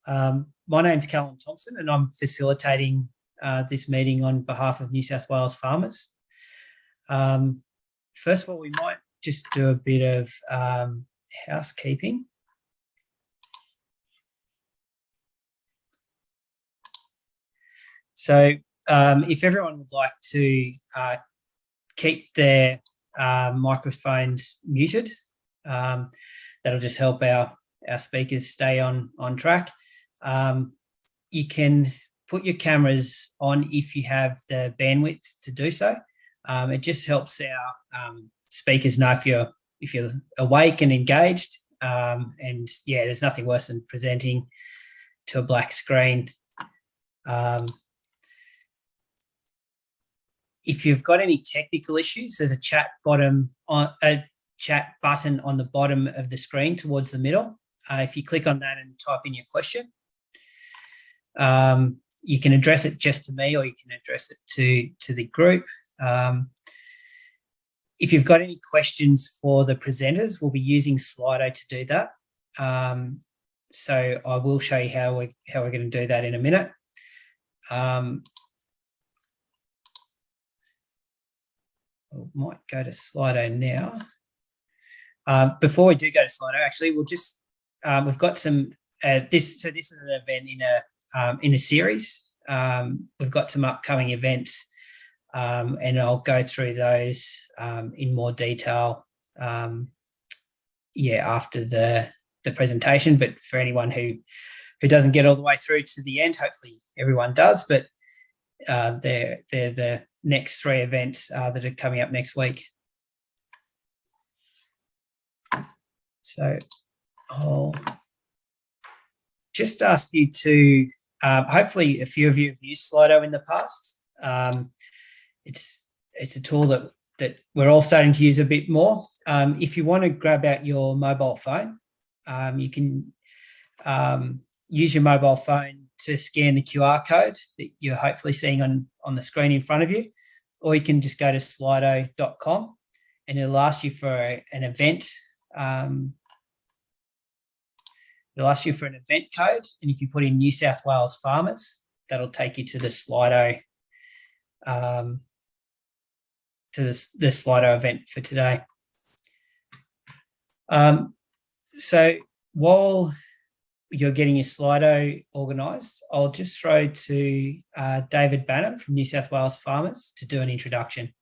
My name's Callum Thompson, and I'm facilitating this meeting on behalf of New South Wales Farmers. First of all, we might just do a bit of housekeeping. So if everyone would like to keep their microphones muted, that'll just help our speakers stay on track. You can put your cameras on if you have the bandwidth to do so. It just helps our speakers know if you're awake and engaged. And yeah, there's nothing worse than presenting to a black screen. If you've got any technical issues, there's a chat button on the bottom of the screen towards the middle. If you click on that and type in your question, you can address it just to me, or you can address it to the group. If you've got any questions for the presenters, we'll be using Slido to do that. So I will show you how we're going to do that in a minute. I might go to Slido now. Before we do go to Slido, actually, we've got some. This is an event in a series. We've got some upcoming events, and I'll go through those in more detail. After the presentation. But for anyone who doesn't get all the way through to the end, hopefully everyone does. But they're the next three events that are coming up next week. So I'll just ask you to, hopefully a few of you have used Slido in the past. It's a tool that we're all starting to use a bit more. If you want to grab out your mobile phone, you can use your mobile phone to scan the QR code that you're hopefully seeing on the screen in front of you, or you can just go to slido.com and it'll ask you for an event. It'll ask you for an event code, and if you put in New South Wales Farmers, that'll take you to the Slido the Slido event for today. So while you're getting your Slido organised, I'll just throw to David Bannon from New South Wales Farmers to do an introduction.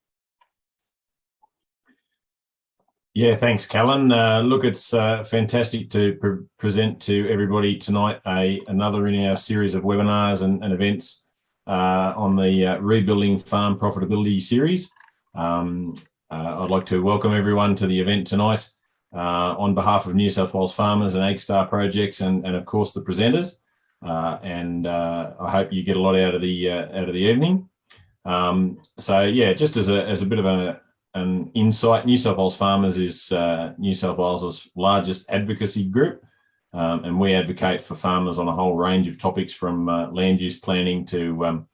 Yeah, thanks, Callan. Look, it's fantastic to present to everybody tonight another in our series of webinars and events on the Rebuilding Farm Profitability series. I'd like to welcome everyone to the event tonight on behalf of New South Wales Farmers and AgStar Projects and of course the presenters. I hope you get a lot out of the evening. So yeah, just as a bit of an insight, New South Wales Farmers is New South Wales' largest advocacy group, and we advocate for farmers on a whole range of topics, from land use planning to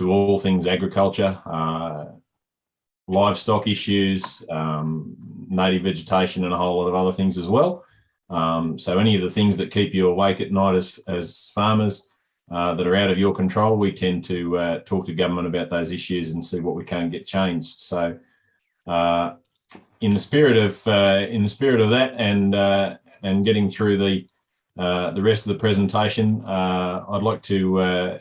all things agriculture, livestock issues, native vegetation, and a whole lot of other things as well. So any of the things that keep you awake at night as farmers that are out of your control, we tend to talk to government about those issues and see what we can get changed. So in the spirit of that, and getting through the rest of the presentation, I'd like to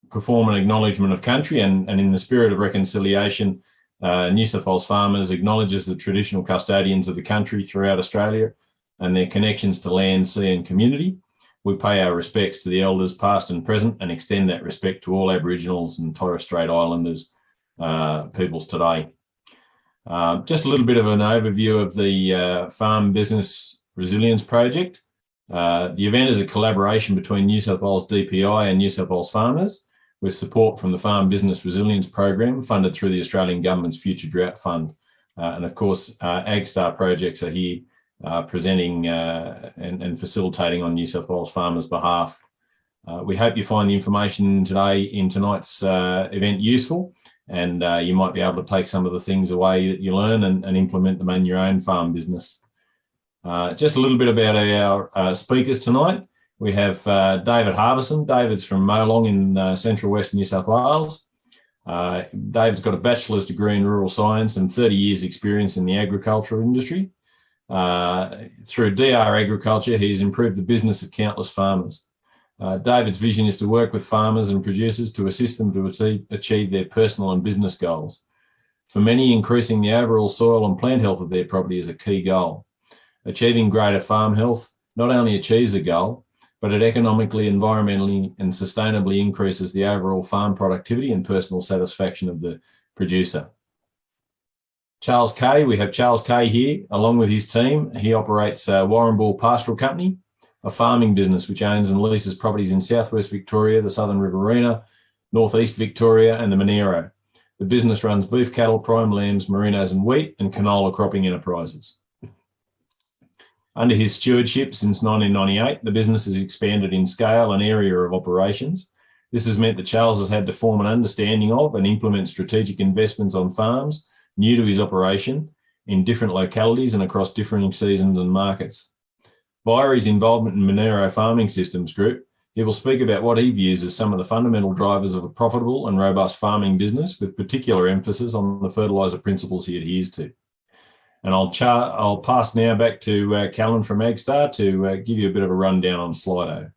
perform an acknowledgement of country, and in the spirit of reconciliation, New South Wales Farmers acknowledges the traditional custodians of the country throughout Australia and their connections to land, sea and community. We pay our respects to the elders past and present, and extend that respect to all Aboriginals and Torres Strait Islanders peoples today. Just a little bit of an overview of the Farm Business Resilience Project. The event is a collaboration between New South Wales DPI and New South Wales Farmers, with support from the Farm Business Resilience Program funded through the Australian Government's Future Drought Fund. And of course, AgStar Projects are here presenting and facilitating on New South Wales Farmers' behalf. We hope you find the information in tonight's event useful, and you might be able to take some of the things away that you learn and implement them in your own farm business. Just a little bit about our speakers tonight. We have David Harbison. David's from Molong in central west New South Wales. David's got a bachelor's degree in rural science and 30 years experience in the agricultural industry. Through DR Agriculture, he's improved the business of countless farmers. David's vision is to work with farmers and producers to assist them to achieve their personal and business goals. For many, increasing the overall soil and plant health of their property is a key goal. Achieving greater farm health not only achieves a goal, but it economically, environmentally, and sustainably increases the overall farm productivity and personal satisfaction of the producer. Charles Kay, we have Charles Kay here, along with his team. He operates Warrnambool Pastoral Company, a farming business which owns and leases properties in southwest Victoria, the Southern Riverina, northeast Victoria, and the Monero. The business runs beef cattle, prime lambs, merinos and wheat, and canola cropping enterprises. Under his stewardship since 1998, the business has expanded in scale and area of operations. This has meant that Charles has had to form an understanding of and implement strategic investments on farms new to his operation in different localities and across differing seasons and markets. Via his involvement in Monero Farming Systems Group, he will speak about what he views as some of the fundamental drivers of a profitable and robust farming business, with particular emphasis on the fertiliser principles he adheres to. And I'll pass now back to Callan from AgStar to give you a bit of a rundown on Slido.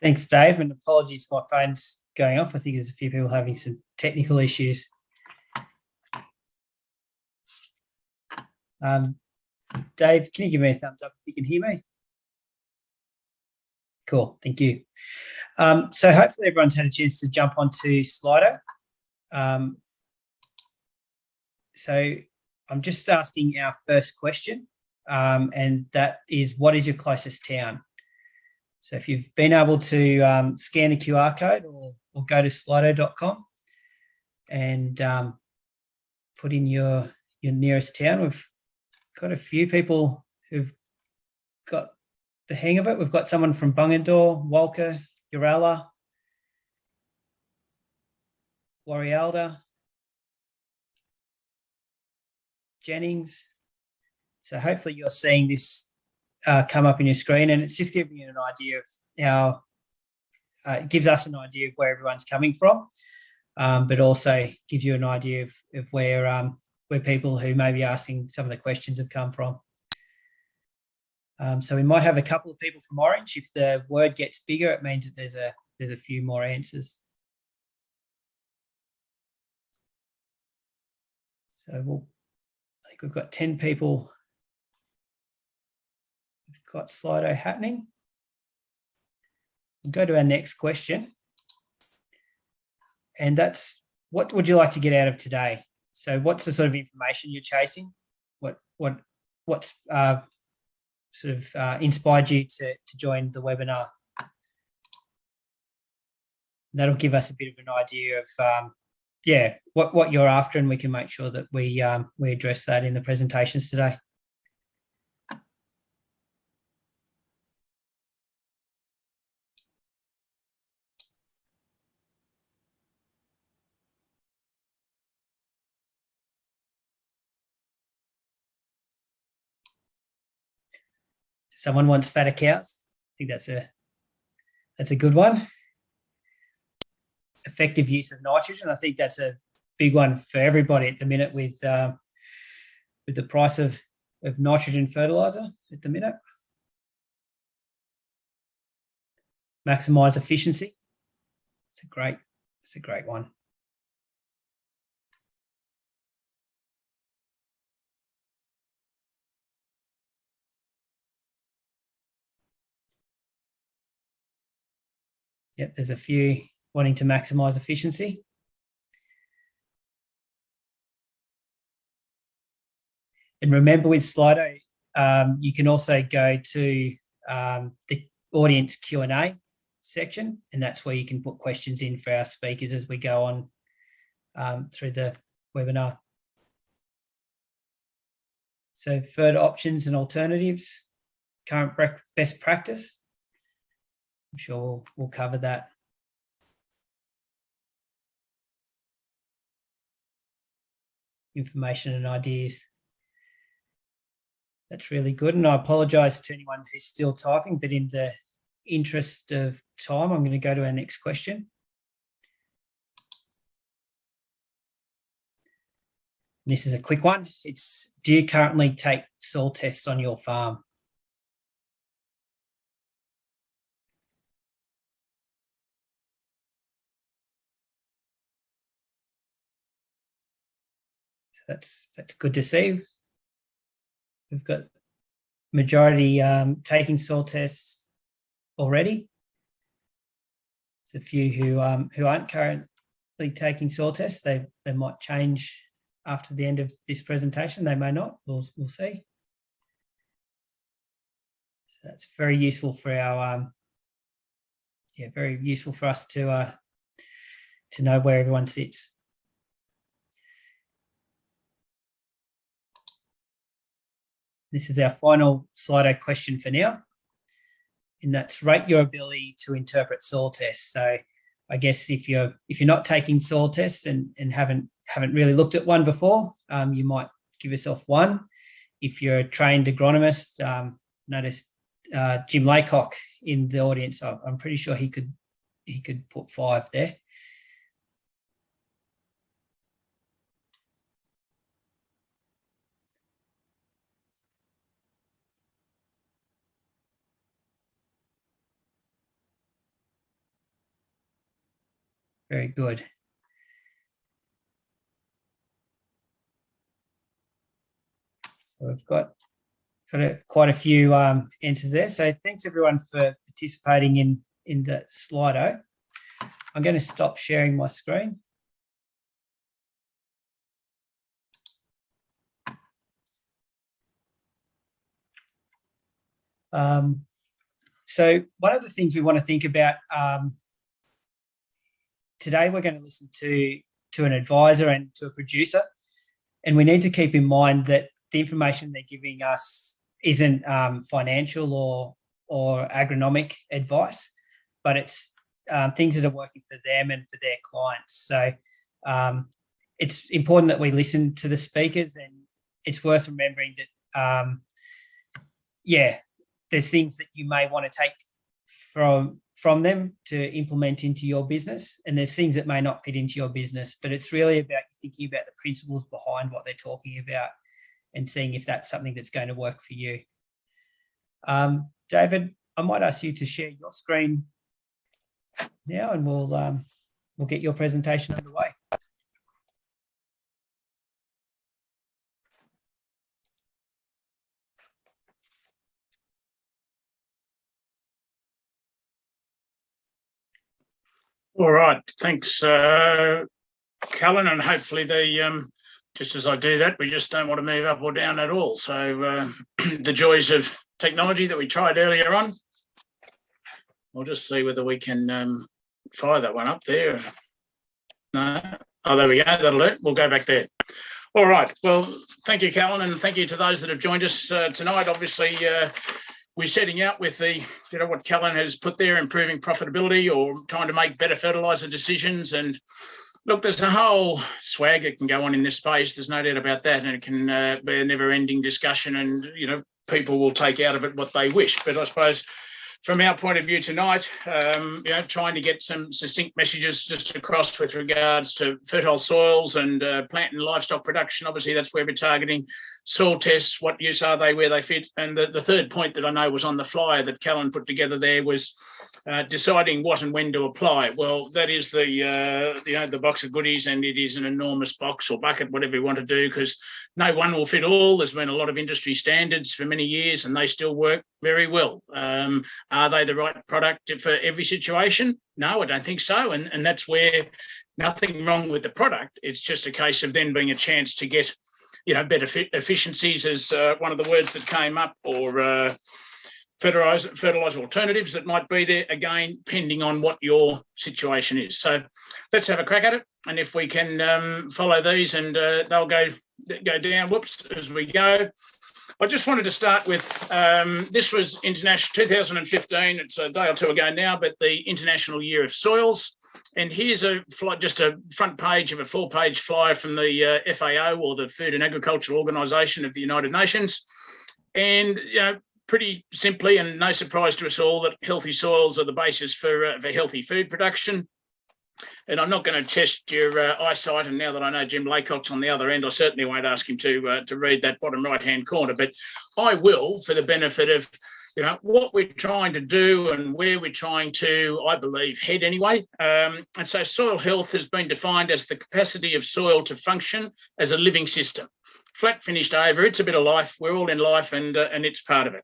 Thanks, Dave, and apologies, my phone's going off. I think there's a few people having some technical issues. Dave, can you give me a thumbs up if you can hear me? Cool, thank you. So hopefully everyone's had a chance to jump onto Slido. So I'm just asking our first question, and that is, what is your closest town? So if you've been able to scan the QR code or go to slido.com and put in your nearest town. We've got a few people who've got the hang of it. We've got someone from Bungendore, Walker, Uralla, Warialda, Jennings. So hopefully you're seeing this come up in your screen, and it's just giving you an idea of how it gives us an idea of where everyone's coming from, but also gives you an idea of where people who may be asking some of the questions have come from. So we might have a couple of people from Orange. If the word gets bigger, it means that there's a few more answers. So I think we've got 10 people. We've got Slido happening. We'll go to our next question. And that's, what would you like to get out of today? So what's the sort of information you're chasing? What's sort of inspired you to join the webinar? That'll give us a bit of an idea of what you're after, and we can make sure that we address that in the presentations today. Someone wants fatter cows. I think that's a good one. Effective use of nitrogen. I think that's a big one for everybody at the minute with the price of nitrogen fertiliser at the minute. Maximise efficiency. It's a great one. Yep, there's a few wanting to maximise efficiency. And remember, with Slido, you can also go to the audience Q&A section, and that's where you can put questions in for our speakers as we go on through the webinar. So further options and alternatives, current best practice. I'm sure we'll cover that. information and ideas. That's really good. And I apologise to anyone who's still typing, but in the interest of time, I'm going to go to our next question. This is a quick one. It's, do you currently take soil tests on your farm? So that's good to see. We've got majority taking soil tests already. There's a few who aren't currently taking soil tests. They might change after the end of this presentation. They may not. We'll see. So that's very useful for our very useful for us to know where everyone sits. This is our final Slido question for now, and that's rate your ability to interpret soil tests. So I guess if you're not taking soil tests and haven't really looked at one before, you might give yourself 1. If you're a trained agronomist, notice Jim Laycock in the audience. I'm pretty sure he could put 5 there. Very good. So we've got quite a few answers there. So thanks everyone for participating in the Slido. I'm going to stop sharing my screen. So one of the things we want to think about today, we're going to listen to an advisor and to a producer, and we need to keep in mind that the information they're giving us isn't financial or agronomic advice, but it's things that are working for them and for their clients. So it's important that we listen to the speakers, and it's worth remembering that, there's things that you may want to take from them to implement into your business, and there's things that may not fit into your business, but it's really about thinking about the principles behind what they're talking about and seeing if that's something that's going to work for you. David, I might ask you to share your screen now, and we'll get your presentation underway. All right, thanks, Callan, and hopefully just as I do that, we just don't want to move up or down at all. So the joys of technology that we tried earlier on. We'll just see whether we can fire that one up there. No. Oh, there we go. That'll do. We'll go back there. All right. Well, thank you, Callan, and thank you to those that have joined us tonight. Obviously, we're setting out with what Callan has put there, improving profitability or trying to make better fertiliser decisions. And look, there's a whole swag that can go on in this space. There's no doubt about that. And it can be a never-ending discussion, and, people will take out of it what they wish. But I suppose from our point of view tonight, trying to get some succinct messages just across with regards to fertile soils and plant and livestock production. Obviously, that's where we're targeting. Soil tests, what use are they, where they fit? And the third point that I know was on the flyer that Callan put together there was deciding what and when to apply. Well, that is the box of goodies, and it is an enormous box or bucket, whatever you want to do, because no one will fit all. There's been a lot of industry standards for many years, and they still work very well. Are they the right product for every situation? No, I don't think so. And that's where nothing wrong with the product. It's just a case of then being a chance to get better efficiencies, as one of the words that came up, or fertiliser alternatives that might be there, again, depending on what your situation is. So let's have a crack at it. And if we can follow these, and they'll go down, as we go. I just wanted to start with, this was International 2015, it's a day or two ago now, but the International Year of Soils. And here's just a front page of a 4-page flyer from the FAO, or the Food and Agricultural Organization of the United Nations. And pretty simply, and no surprise to us all, that healthy soils are the basis for healthy food production. And I'm not going to test your eyesight. And now that I know Jim Laycock's on the other end, I certainly won't ask him to read that bottom right-hand corner. But I will, for the benefit of what we're trying to do and where we're trying to, I believe, head anyway. And so soil health has been defined as the capacity of soil to function as a living system. Flat finished over, it's a bit of life. We're all in life, and it's part of it.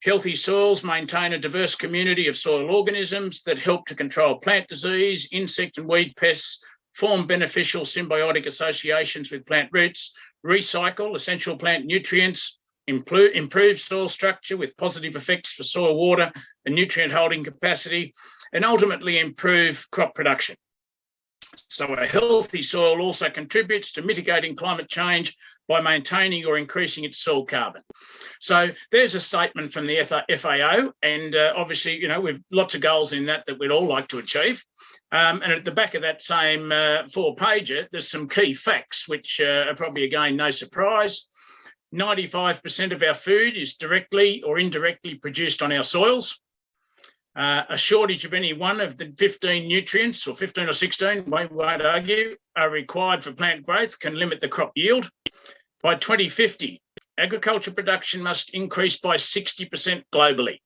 Healthy soils maintain a diverse community of soil organisms that help to control plant disease, insect and weed pests, form beneficial symbiotic associations with plant roots, recycle essential plant nutrients, improve soil structure with positive effects for soil water and nutrient holding capacity, and ultimately improve crop production. So a healthy soil also contributes to mitigating climate change by maintaining or increasing its soil carbon. So there's a statement from the FAO, and obviously, we've lots of goals in that we'd all like to achieve. And at the back of that same 4-pager, there's some key facts, which are probably, again, no surprise. 95% of our food is directly or indirectly produced on our soils. A shortage of any one of the 15 nutrients, or 15 or 16, we won't argue, are required for plant growth can limit the crop yield. By 2050, agriculture production must increase by 60% globally,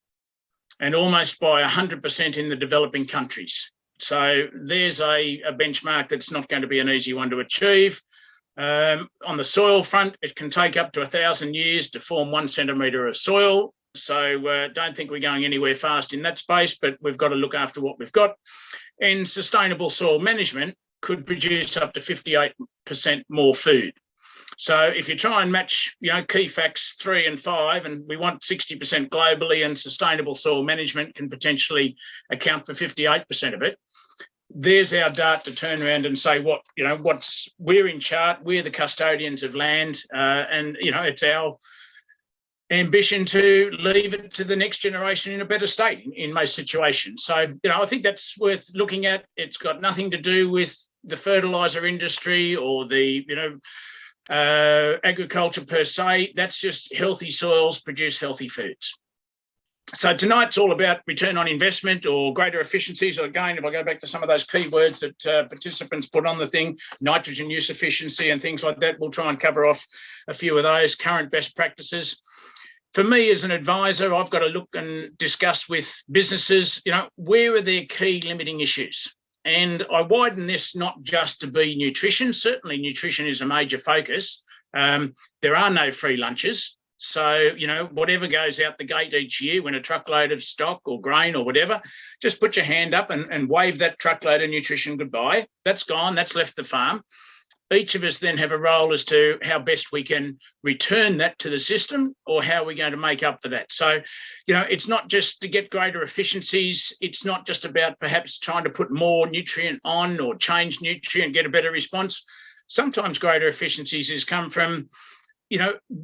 and almost by 100% in the developing countries. So there's a benchmark that's not going to be an easy one to achieve. On the soil front, it can take up to 1,000 years to form 1 centimetre of soil. So don't think we're going anywhere fast in that space, but we've got to look after what we've got. And sustainable soil management could produce up to 58% more food. So if you try and match, key facts 3 and 5, and we want 60% globally, and sustainable soil management can potentially account for 58% of it. There's our dart to turn around and say we're in chart, we're the custodians of land, and it's our ambition to leave it to the next generation in a better state in most situations. So, I think that's worth looking at. It's got nothing to do with the fertiliser industry or the, agriculture per se. That's just healthy soils produce healthy foods. So tonight's all about return on investment or greater efficiencies. Again, if I go back to some of those key words that participants put on the thing, nitrogen use efficiency and things like that, we'll try and cover off a few of those current best practices. For me as an advisor, I've got to look and discuss with businesses, where are their key limiting issues? And I widen this not just to be nutrition. Certainly nutrition is a major focus. There are no free lunches. So, whatever goes out the gate each year, when a truckload of stock or grain or whatever, just put your hand up and wave that truckload of nutrition goodbye. That's gone. That's left the farm. Each of us then have a role as to how best we can return that to the system, or how we're going to make up for that. So, it's not just to get greater efficiencies. It's not just about perhaps trying to put more nutrient on or change nutrient, get a better response. Sometimes greater efficiencies has come from,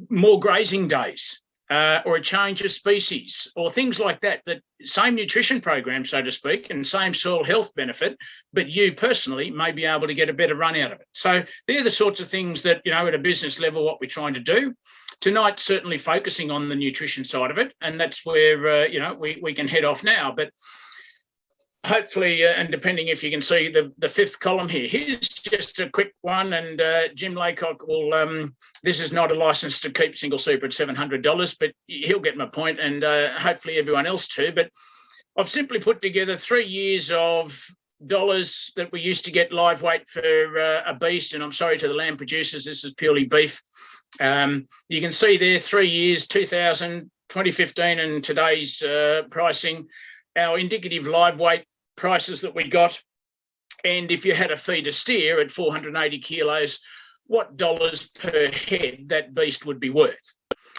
more grazing days, or a change of species, or things like that, same nutrition program, so to speak, and same soil health benefit, but you personally may be able to get a better run out of it. So they're the sorts of things that, at a business level, what we're trying to do. Tonight, certainly focusing on the nutrition side of it, and that's where, we can head off now. But hopefully, and depending if you can see the 5th column here, here's just a quick one, and Jim Laycock will, this is not a license to keep single super at $700, but he'll get my point, and hopefully everyone else too. But I've simply put together 3 years of dollars that we used to get live weight for a beast, and I'm sorry to the lamb producers, this is purely beef. You can see there 3 years, 2000, 2015, and today's pricing, our indicative live weight prices that we got. And if you had a feed a steer at 480 kilos, what dollars per head that beast would be worth.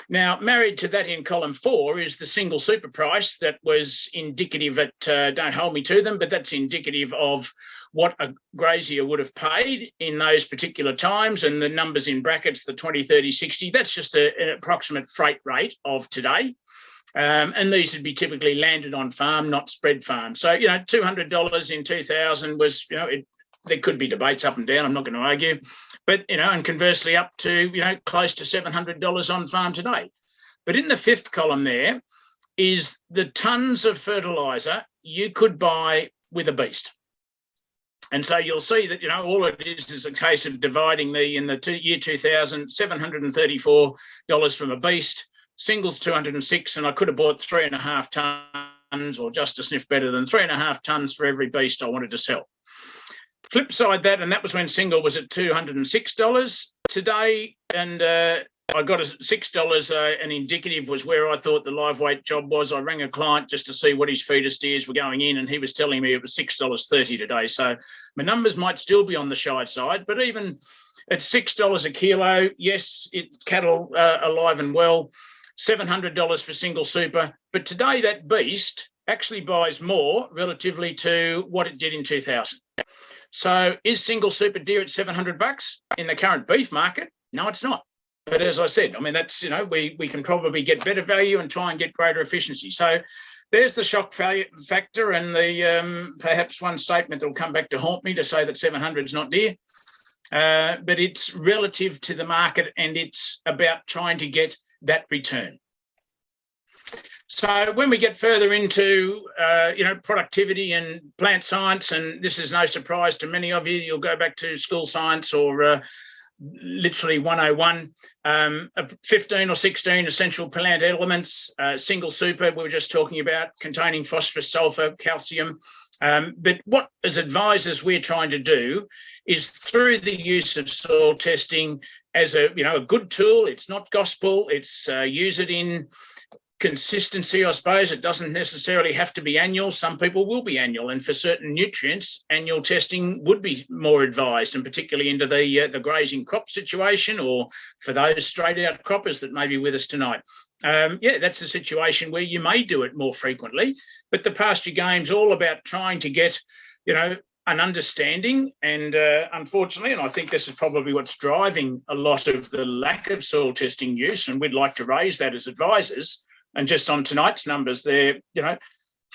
Now, married to that in column 4 is the single super price that was indicative at, don't hold me to them, but that's indicative of what a grazier would have paid in those particular times, and the numbers in brackets, the 20, 30, 60, that's just an approximate freight rate of today. And these would be typically landed on farm, not spread farm. So, you know, $200 in 2000 was, you know, there could be debates up and down, I'm not going to argue, but, you know, and conversely up to, you know, close to $700 on farm today. But in the 5th column there is the tons of fertiliser you could buy with a beast. And so you'll see that, you know, all it is a case of dividing in the year 2000, $734 from a beast, singles 206, and I could have bought 3.5 tonnes, or just a sniff better than 3.5 tonnes for every beast I wanted to sell. Flip side that, and that was when single was at $206 today, and I got a $6. An indicative was where I thought the live weight job was. I rang a client just to see what his feeder steers were going in, and he was telling me it was $6.30 today. So my numbers might still be on the shy side, but even at $6 a kilo, yes, cattle alive and well, $700 for single super. But today that beast actually buys more relatively to what it did in 2000. So is single super deer at $700 in the current beef market? No, it's not. But as I said, I mean, that's, you know, we can probably get better value and try and get greater efficiency. So there's the shock factor, and the perhaps one statement that will come back to haunt me to say that 700 is not dear. But it's relative to the market, and it's about trying to get that return. So when we get further into, you know, productivity and plant science, and this is no surprise to many of you, you'll go back to school science or literally 101, 15 or 16 essential plant elements, single super, we were just talking about, containing phosphorus, sulfur, calcium. But what as advisors we're trying to do is, through the use of soil testing as a, you know, a good tool, it's not gospel, it's use it in consistency, I suppose. It doesn't necessarily have to be annual. Some people will be annual, and for certain nutrients, annual testing would be more advised, and particularly into the grazing crop situation, or for those straight out croppers that may be with us tonight. Yeah, that's a situation where you may do it more frequently, but the pasture game's all about trying to get, you know, an understanding, and unfortunately, and I think this is probably what's driving a lot of the lack of soil testing use, and we'd like to raise that as advisors. And just on tonight's numbers, they're, you know,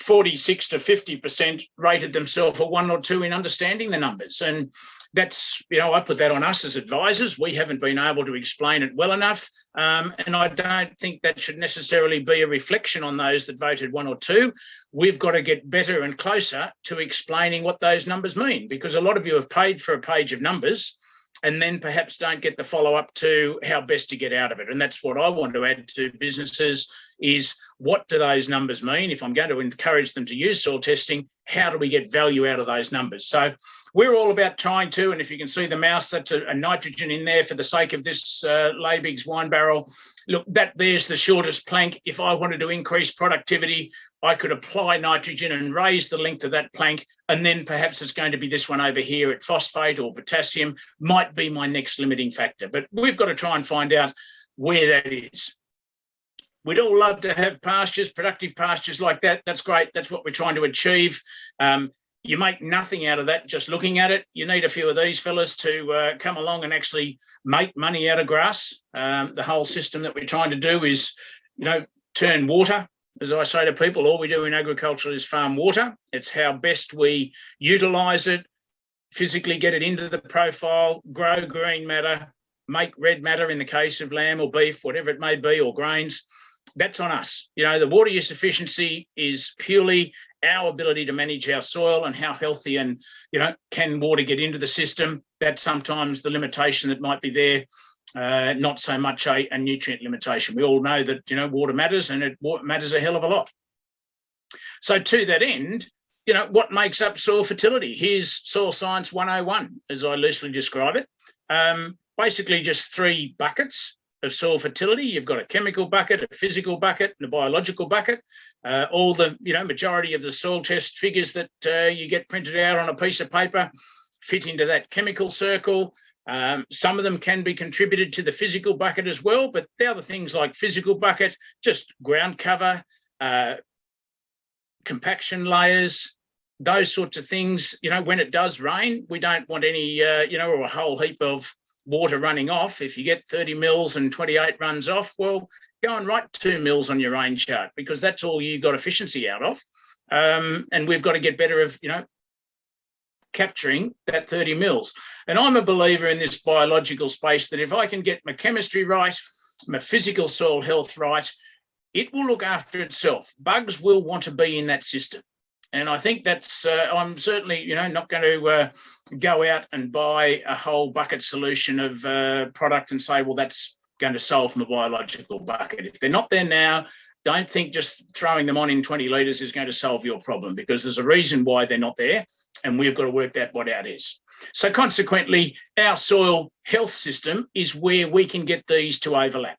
46 to 50% rated themselves a 1 or 2 in understanding the numbers. And that's, you know, I put that on us as advisors. We haven't been able to explain it well enough. And I don't think that should necessarily be a reflection on those that voted 1 or 2. We've got to get better and closer to explaining what those numbers mean, because a lot of you have paid for a page of numbers and then perhaps don't get the follow-up to how best to get out of it. And that's what I want to add to businesses, is what do those numbers mean? If I'm going to encourage them to use soil testing, how do we get value out of those numbers? So we're all about trying to, and if you can see the mouse, that's a nitrogen in there for the sake of this Liebig's wine barrel. Look, there's the shortest plank. If I wanted to increase productivity, I could apply nitrogen and raise the length of that plank, and then perhaps it's going to be this one over here at phosphate or potassium might be my next limiting factor. But we've got to try and find out where that is. We'd all love to have pastures, productive pastures like that. That's great. That's what we're trying to achieve. You make nothing out of that just looking at it. You need a few of these fellas to come along and actually make money out of grass. The whole system that we're trying to do is, you know, turn water. As I say to people, all we do in agriculture is farm water. It's how best we utilise it, physically get it into the profile, grow green matter, make red matter in the case of lamb or beef, whatever it may be, or grains. That's on us. You know, the water use efficiency is purely our ability to manage our soil and how healthy and, you know, can water get into the system. That's sometimes the limitation that might be there. Not so much a nutrient limitation. We all know that, you know, water matters, and it matters a hell of a lot. So to that end, you know, what makes up soil fertility? Here's Soil Science 101, as I loosely describe it. Basically just 3 buckets of soil fertility. You've got a chemical bucket, a physical bucket, and a biological bucket. All the, you know, majority of the soil test figures that you get printed out on a piece of paper fit into that chemical circle. Some of them can be contributed to the physical bucket as well, but the other things like physical bucket, just ground cover, compaction layers, those sorts of things. When it does rain, we don't want any, or a whole heap of water running off. If you get 30 mils and 28 runs off, well, go and write 2 mils on your rain chart, because that's all you got efficiency out of. And we've got to get better of, capturing that 30 mils. And I'm a believer in this biological space that if I can get my chemistry right, my physical soil health right, it will look after itself. Bugs will want to be in that system. And I think that's, I'm certainly, not going to go out and buy a whole bucket solution of product and say, well, that's going to solve my biological bucket. If they're not there now, don't think just throwing them on in 20 litres is going to solve your problem, because there's a reason why they're not there, and we've got to work that what out is. So consequently, our soil health system is where we can get these to overlap.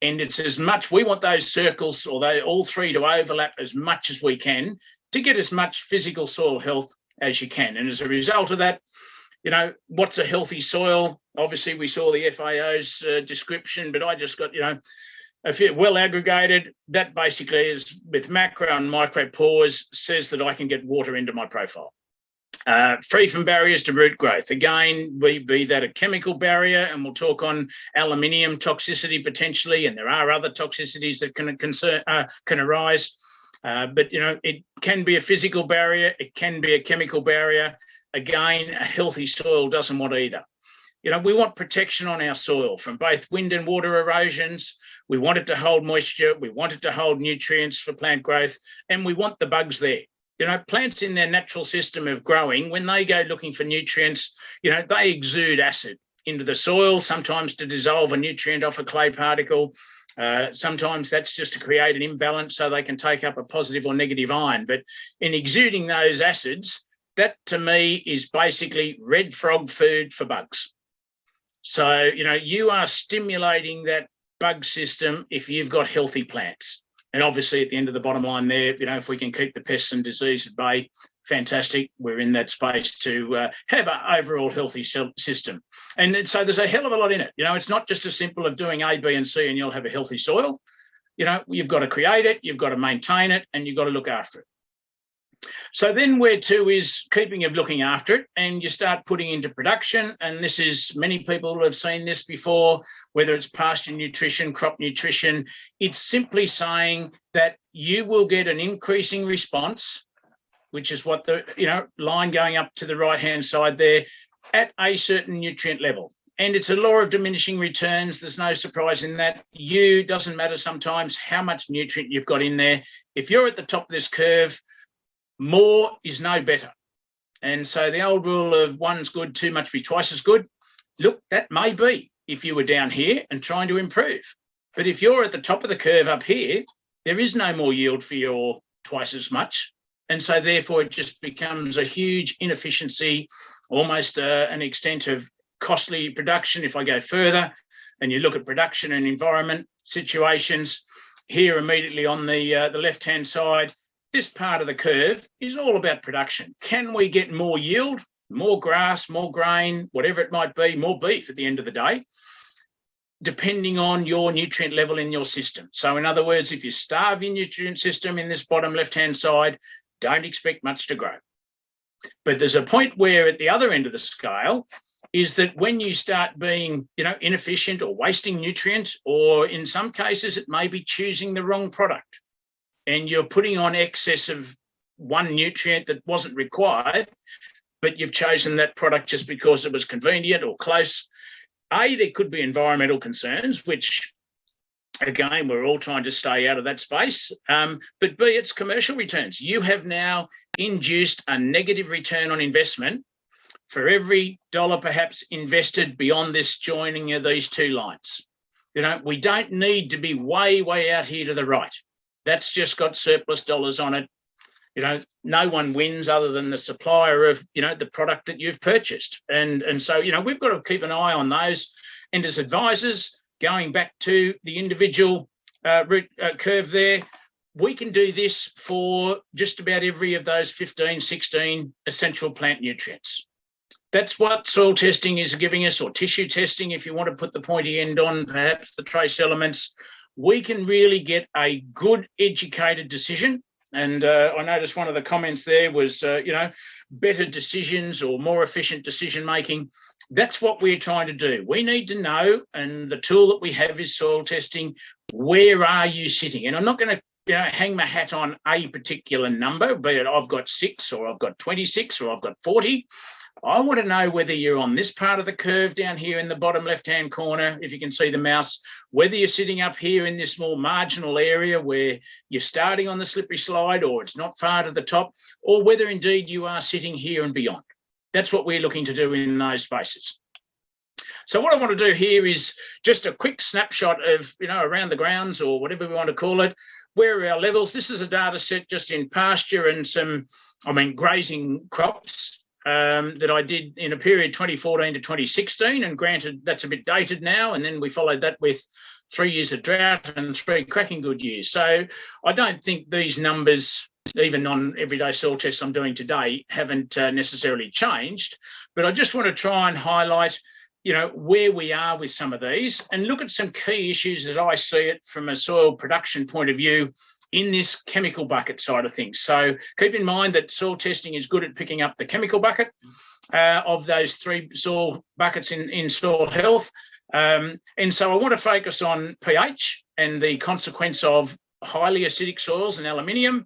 And it's as much, we want those circles, or all three, to overlap as much as we can to get as much physical soil health as you can. And as a result of that, what's a healthy soil? Obviously, we saw the FAO's description, but I just got, if it's well aggregated, that basically is with macro and micro pores, says that I can get water into my profile. Free from barriers to root growth. Again, be that a chemical barrier, and we'll talk on aluminium toxicity potentially, and there are other toxicities that can arise. But, it can be a physical barrier. It can be a chemical barrier. Again, a healthy soil doesn't want either. We want protection on our soil from both wind and water erosions. We want it to hold moisture. We want it to hold nutrients for plant growth, and we want the bugs there. Plants in their natural system of growing, when they go looking for nutrients, they exude acid into the soil, sometimes to dissolve a nutrient off a clay particle. Sometimes that's just to create an imbalance so they can take up a positive or negative ion. But in exuding those acids, that to me is basically red frog food for bugs. So, you are stimulating that bug system if you've got healthy plants. And obviously at the end of the bottom line there, if we can keep the pests and disease at bay, fantastic. We're in that space to have an overall healthy system. And so there's a hell of a lot in it. It's not just as simple of doing A, B, and C and you'll have a healthy soil. You've got to create it, you've got to maintain it, and you've got to look after it. So then where to is keeping of looking after it, and you start putting into production. And this is, many people have seen this before, whether it's pasture nutrition, crop nutrition. It's simply saying that you will get an increasing response, which is what the line going up to the right-hand side there, at a certain nutrient level. And it's a law of diminishing returns. There's no surprise in that. Doesn't matter sometimes how much nutrient you've got in there. If you're at the top of this curve, more is no better. And so the old rule of one's good, too much be twice as good. Look, that may be if you were down here and trying to improve. But if you're at the top of the curve up here, there is no more yield for your twice as much. And so therefore it just becomes a huge inefficiency, almost an extent of costly production. If I go further and you look at production and environment situations, here immediately on the left-hand side, this part of the curve is all about production. Can we get more yield, more grass, more grain, whatever it might be, more beef at the end of the day, depending on your nutrient level in your system? So in other words, if you starve your nutrient system in this bottom left-hand side, don't expect much to grow. But there's a point where at the other end of the scale is that when you start being, inefficient or wasting nutrients, or in some cases it may be choosing the wrong product, and you're putting on excess of one nutrient that wasn't required, but you've chosen that product just because it was convenient or close. A, there could be environmental concerns, which, again, we're all trying to stay out of that space. But B, it's commercial returns. You have now induced a negative return on investment for every dollar perhaps invested beyond this joining of these two lines. We don't need to be way, way out here to the right. That's just got surplus dollars on it. No one wins other than the supplier of, the product that you've purchased. And so, we've got to keep an eye on those. And as advisors, going back to the individual root curve there, we can do this for just about every of those 15, 16 essential plant nutrients. That's what soil testing is giving us, or tissue testing, if you want to put the pointy end on, perhaps the trace elements. We can really get a good educated decision. And I noticed one of the comments there was, better decisions or more efficient decision making. That's what we're trying to do. We need to know, and the tool that we have is soil testing. Where are you sitting? And I'm not going to hang my hat on a particular number, be it I've got 6 or I've got 26 or I've got 40. I want to know whether you're on this part of the curve down here in the bottom left-hand corner, if you can see the mouse, whether you're sitting up here in this more marginal area where you're starting on the slippery slide or it's not far to the top, or whether indeed you are sitting here and beyond. That's what we're looking to do in those spaces. So what I want to do here is just a quick snapshot of, around the grounds or whatever we want to call it. Where are our levels? This is a data set just in pasture and some, grazing crops. That I did in a period 2014 to 2016, and granted that's a bit dated now, and then we followed that with 3 years of drought and 3 cracking good years. So I don't think these numbers, even on everyday soil tests I'm doing today, haven't necessarily changed, but I just want to try and highlight where we are with some of these and look at some key issues as I see it from a soil production point of view in this chemical bucket side of things. So keep in mind that soil testing is good at picking up the chemical bucket of those 3 soil buckets in soil health. And so I want to focus on pH and the consequence of highly acidic soils and aluminium,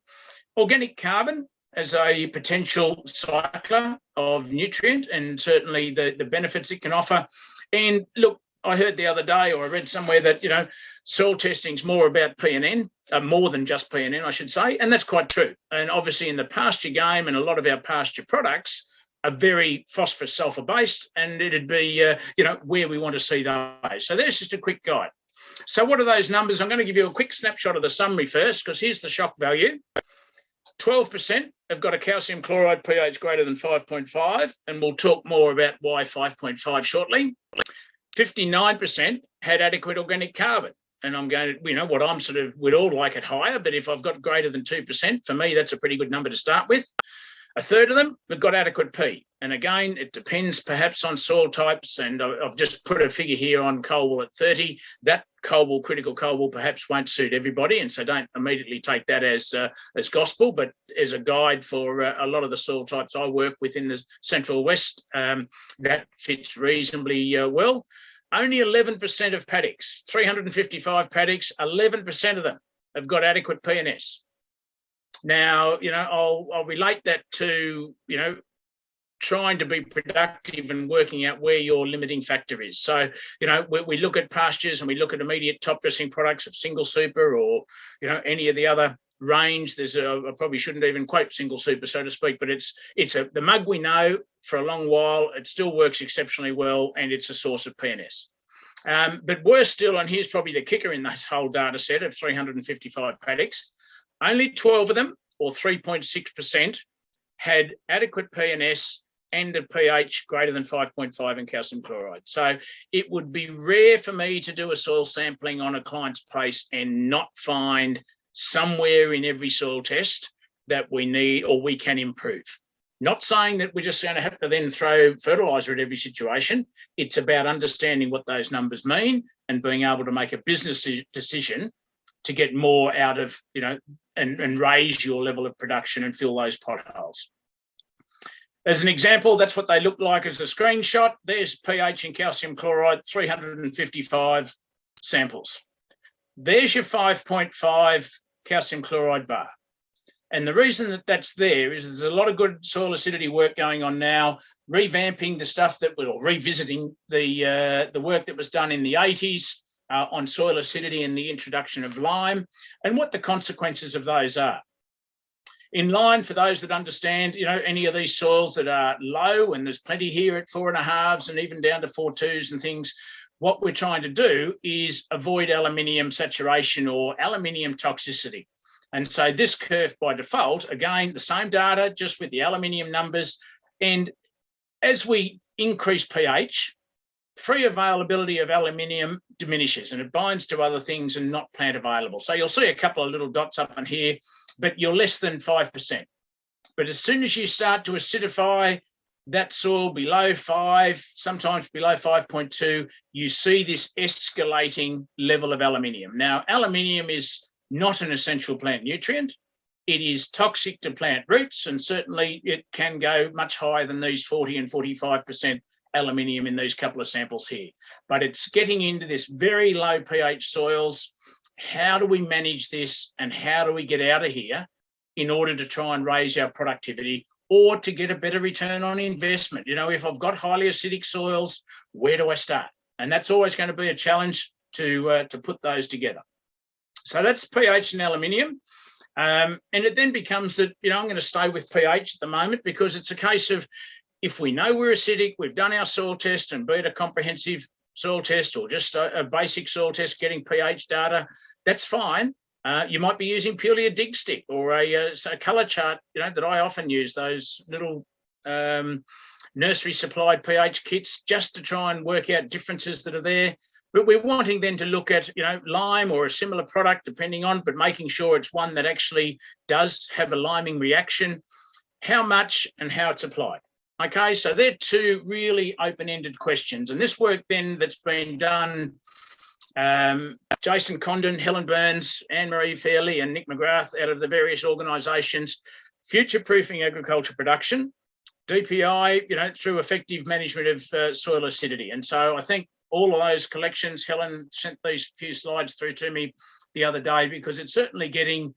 organic carbon as a potential cycler of nutrient and certainly the benefits it can offer. And look, I heard the other day, or I read somewhere that, soil testing is more about P&N, more than just P&N, I should say. And that's quite true. And obviously in the pasture game and a lot of our pasture products are very phosphorus sulfur based, and it'd be, where we want to see those. So there's just a quick guide. So what are those numbers? I'm going to give you a quick snapshot of the summary first, because here's the shock value. 12% have got a calcium chloride pH greater than 5.5, and we'll talk more about why 5.5 shortly. 59% had adequate organic carbon. And I'm going to, what I'm we'd all like it higher, but if I've got greater than 2%, for me, that's a pretty good number to start with. A third of them have got adequate P. And again, it depends perhaps on soil types. And I've just put a figure here on coal wool at 30. That critical coal wool perhaps won't suit everybody. And so don't immediately take that as gospel, but as a guide for a lot of the soil types I work with in the Central West, that fits reasonably well. Only 11% of paddocks, 355 paddocks, 11% of them have got adequate P&S. Now, I'll relate that to, trying to be productive and working out where your limiting factor is. So, we look at pastures and we look at immediate top dressing products of single super or, any of the other range. I probably shouldn't even quote single super, so to speak, but it's the mug we know for a long while. It still works exceptionally well, and it's a source of P&S. But worse still, and here's probably the kicker in this whole data set of 355 paddocks, only 12 of them, or 3.6%, had adequate P&S and a pH greater than 5.5 in calcium chloride. So it would be rare for me to do a soil sampling on a client's place and not find somewhere in every soil test that we need or we can improve. Not saying that we're just going to have to then throw fertiliser at every situation. It's about understanding what those numbers mean and being able to make a business decision to get more out of, and raise your level of production and fill those potholes. As an example, that's what they look like as a screenshot. There's pH and calcium chloride, 355 samples. There's your 5.5 calcium chloride bar. And the reason that that's there is there's a lot of good soil acidity work going on now, revamping the stuff or revisiting the work that was done in the 80s on soil acidity and the introduction of lime and what the consequences of those are. In line, for those that understand, any of these soils that are low, and there's plenty here at 4.5s and even down to 4.2s and things, what we're trying to do is avoid aluminium saturation or aluminium toxicity. And so this curve by default, again, the same data, just with the aluminium numbers. And as we increase pH, free availability of aluminium diminishes and it binds to other things and not plant available. So you'll see a couple of little dots up on here, but you're less than 5%. But as soon as you start to acidify, that soil below 5, sometimes below 5.2, you see this escalating level of aluminium. Now, aluminium is not an essential plant nutrient. It is toxic to plant roots, and certainly it can go much higher than these 40 and 45% aluminium in these couple of samples here. But it's getting into this very low pH soils. How do we manage this, and how do we get out of here in order to try and raise our productivity or to get a better return on investment? You know, if I've got highly acidic soils, where do I start? And that's always going to be a challenge to put those together. So that's pH and aluminium. And it then becomes that, you know, I'm going to stay with pH at the moment, because it's a case of, if we know we're acidic, we've done our soil test, and be it a comprehensive soil test or just a basic soil test, getting pH data, that's fine. You might be using purely a dig stick or a colour chart, you know, that I often use, those little nursery supplied pH kits, just to try and work out differences that are there. But we're wanting then to look at, you know, lime or a similar product, depending on, but making sure it's one that actually does have a liming reaction, how much and how it's applied. Okay, so they're two really open-ended questions. And this work then that's been done, Jason Condon, Helen Burns, Anne-Marie Fairley and Nick McGrath out of the various organisations, future-proofing agriculture production, DPI, you know, through effective management of soil acidity. And so I think all of those collections, Helen sent these few slides through to me the other day, because it's certainly getting,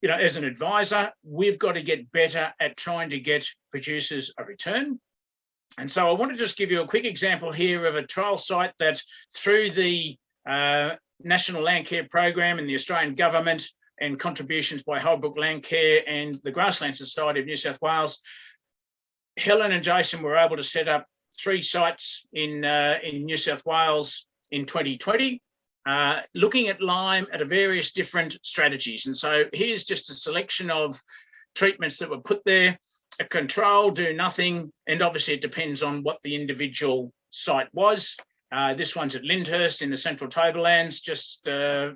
you know, as an advisor, we've got to get better at trying to get producers a return. And so I want to just give you a quick example here of a trial site that, through the National Land Care Program and the Australian Government, and contributions by Holbrook Land Care and the Grassland Society of New South Wales, Helen and Jason were able to set up 3 sites in New South Wales in 2020, looking at lime at various different strategies. And so here's just a selection of treatments that were put there: a control, do nothing, and obviously it depends on what the individual site was. This one's at Lyndhurst in the Central Tablelands, just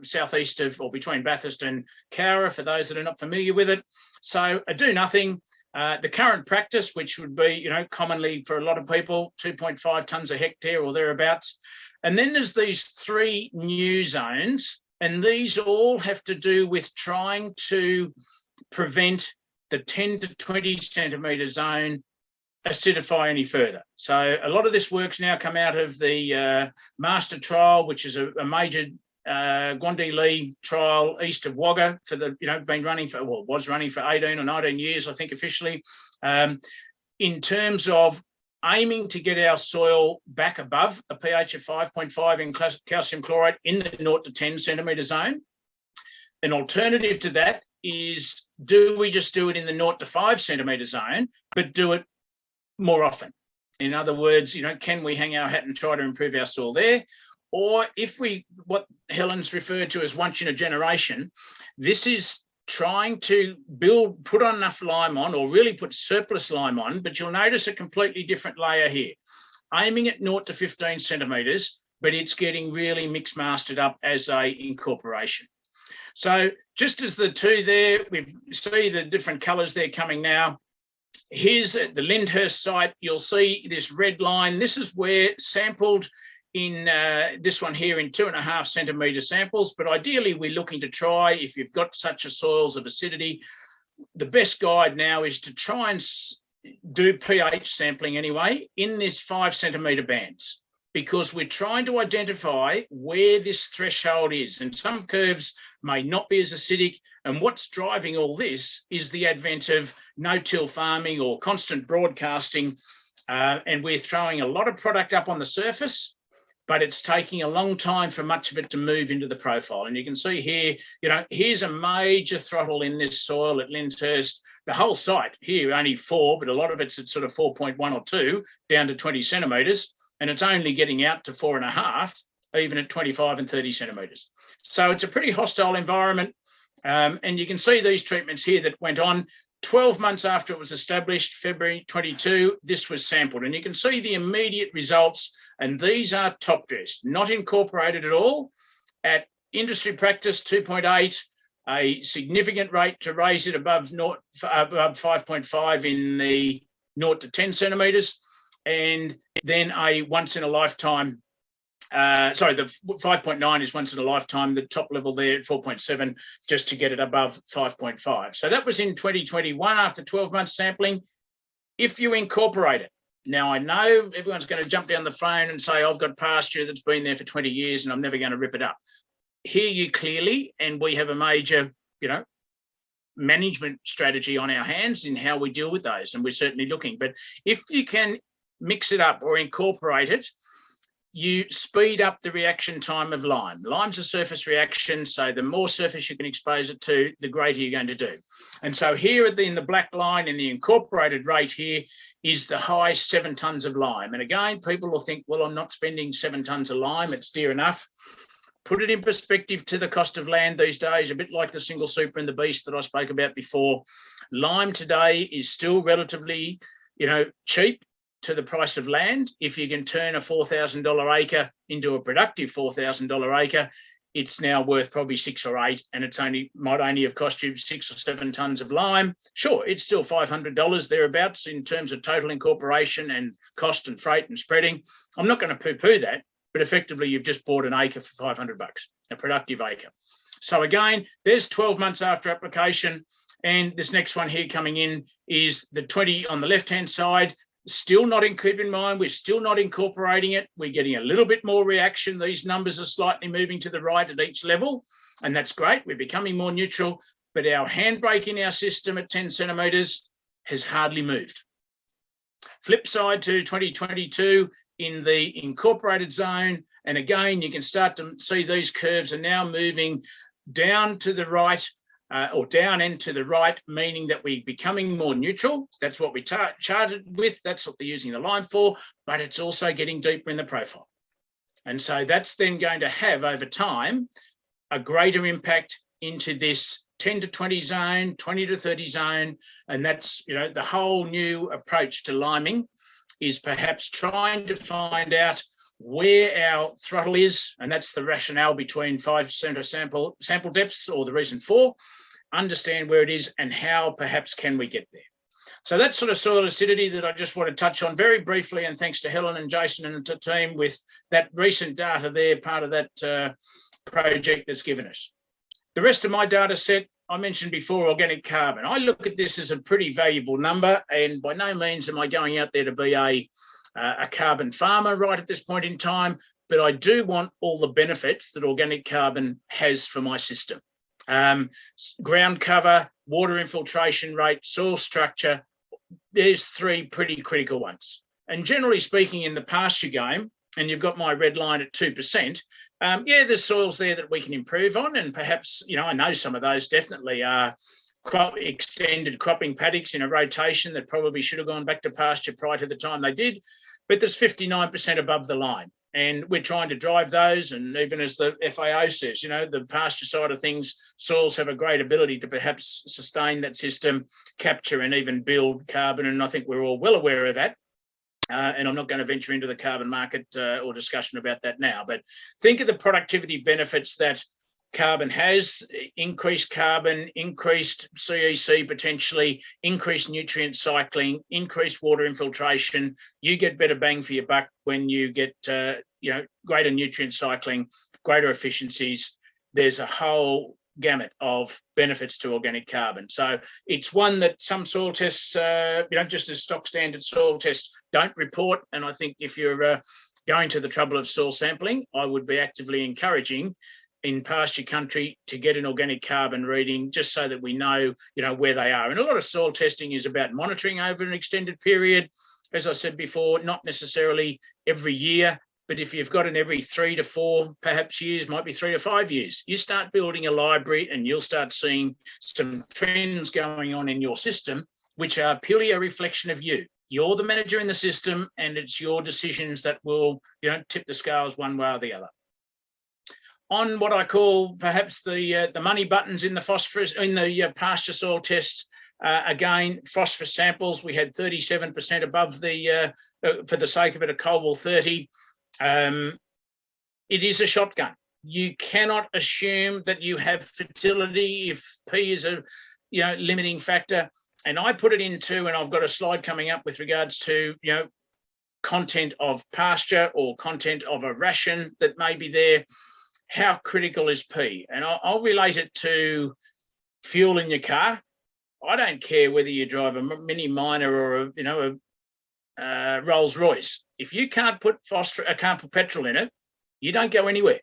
southeast of, or between Bathurst and Cowra, for those that are not familiar with it. So a do nothing. The current practice, which would be, you know, commonly for a lot of people, 2.5 tonnes a hectare or thereabouts. And then there's these 3 new zones, and these all have to do with trying to prevent the 10 to 20 centimetre zone acidify any further. So a lot of this work's now come out of the master trial, which is a major Gwandi Lee trial east of Wagga, for the, you know, been running for, well, was running for 18 or 19 years, I think, officially, in terms of aiming to get our soil back above a pH of 5.5 in calcium chloride in the 0 to 10 centimetre zone. An alternative to that is, do we just do it in the 0 to 5 centimetre zone, but do it more often? In other words, you know, can we hang our hat and try to improve our soil there? Or if we, what Helen's referred to as once in a generation, this is trying to put on enough lime on, or really put surplus lime on, but you'll notice a completely different layer here, aiming at 0 to 15 centimetres, but it's getting really mixed mastered up as a incorporation. So just as the 2 there, we see the different colours there coming now. Here's at the Lyndhurst site, you'll see this red line. This is where sampled in this one here in 2.5 centimetre samples, but ideally we're looking to try, if you've got such a soils of acidity, the best guide now is to try and do pH sampling anyway in this 5 centimetre bands, because we're trying to identify where this threshold is. And some curves may not be as acidic, and what's driving all this is the advent of no-till farming or constant broadcasting, and we're throwing a lot of product up on the surface, but it's taking a long time for much of it to move into the profile. And you can see here, you know, here's a major throttle in this soil at Lyndhurst. The whole site here, only 4, but a lot of it's at sort of 4.1 or 2, down to 20 centimetres, and it's only getting out to 4.5, even at 25 and 30 centimetres. So it's a pretty hostile environment. And you can see these treatments here that went on 12 months after it was established, February 22, this was sampled. And you can see the immediate results. And these are top dressed, not incorporated at all. At industry practice 2.8, a significant rate to raise it above 5.5 in the 0 to 10 centimetres, and then a once in a lifetime. The 5.9 is once in a lifetime. The top level there at 4.7, just to get it above 5.5. So that was in 2021 after 12 months sampling. If you incorporate it, now I know everyone's going to jump down the phone and say, I've got pasture that's been there for 20 years and I'm never going to rip it up. Hear you clearly, and we have a major, management strategy on our hands in how we deal with those, and we're certainly looking. But if you can mix it up or incorporate it, you speed up the reaction time of lime. Lime's a surface reaction, so the more surface you can expose it to, the greater you're going to do. And so here in the black line, in the incorporated rate here, is the high 7 tonnes of lime. And again, people will think, well, I'm not spending 7 tonnes of lime, it's dear enough. Put it in perspective to the cost of land these days, a bit like the single super and the beast that I spoke about before. Lime today is still relatively, cheap to the price of land. If you can turn a $4,000 acre into a productive $4,000 acre, it's now worth probably 6 or 8, and it's might only have cost you 6 or 7 tonnes of lime. Sure, it's still $500 thereabouts in terms of total incorporation and cost and freight and spreading. I'm not going to poo-poo that, but effectively you've just bought an acre for $500, a productive acre. So again, there's 12 months after application, and this next one here coming in is the 20 on the left-hand side. Still not keep in mind, we're still not incorporating it. We're getting a little bit more reaction. These numbers are slightly moving to the right at each level, and that's great. We're becoming more neutral, but our handbrake in our system at 10 centimetres has hardly moved. Flip side to 2022 in the incorporated zone, and again, you can start to see these curves are now moving down to the right, or down and to the right, meaning that we're becoming more neutral. That's what we charted with. That's what they're using the line for, but it's also getting deeper in the profile. And so that's then going to have, over time, a greater impact into this 10 to 20 zone, 20 to 30 zone. And that's, the whole new approach to liming is perhaps trying to find out where our throttle is, and that's the rationale between 5% of sample depths, or the reason for, understand where it is and how perhaps can we get there. So that's sort of soil acidity that I just want to touch on very briefly, and thanks to Helen and Jason and the team with that recent data there, part of that project that's given us. The rest of my data set, I mentioned before, organic carbon. I look at this as a pretty valuable number, and by no means am I going out there to be a carbon farmer right at this point in time, but I do want all the benefits that organic carbon has for my system. Ground cover, water infiltration rate, soil structure, there's 3 pretty critical ones. And generally speaking, in the pasture game, and you've got my red line at 2%, there's soils there that we can improve on, and perhaps, I know some of those definitely are extended cropping paddocks in a rotation that probably should have gone back to pasture prior to the time they did, but there's 59% above the line. And we're trying to drive those, and even as the FAO says, the pasture side of things, soils have a great ability to perhaps sustain that system, capture and even build carbon, and I think we're all well aware of that. And I'm not going to venture into the carbon market or discussion about that now, but think of the productivity benefits that carbon has: increased carbon, increased CEC potentially, increased nutrient cycling, increased water infiltration. You get better bang for your buck when you get greater nutrient cycling, greater efficiencies. There's a whole gamut of benefits to organic carbon. So it's one that some soil tests, just as stock standard soil tests, don't report. And I think if you're going to the trouble of soil sampling, I would be actively encouraging in pasture country to get an organic carbon reading, just so that we know, where they are. And a lot of soil testing is about monitoring over an extended period. As I said before, not necessarily every year, but if you've got an every 3 to 4, perhaps years, might be 3 to 5 years, you start building a library and you'll start seeing some trends going on in your system, which are purely a reflection of you. You're the manager in the system, and it's your decisions that will, tip the scales one way or the other. On what I call perhaps the money buttons in the phosphorus, in the pasture soil test, again, phosphorus samples, we had 37% above the, for the sake of it, a Colwell 30. It is a shotgun. You cannot assume that you have fertility if P is a limiting factor. And I put it into, and I've got a slide coming up with regards to, content of pasture or content of a ration that may be there. How critical is P? And I'll relate it to fuel in your car. I don't care whether you drive a Mini Minor or a Rolls Royce. If you can't put petrol in it, you don't go anywhere.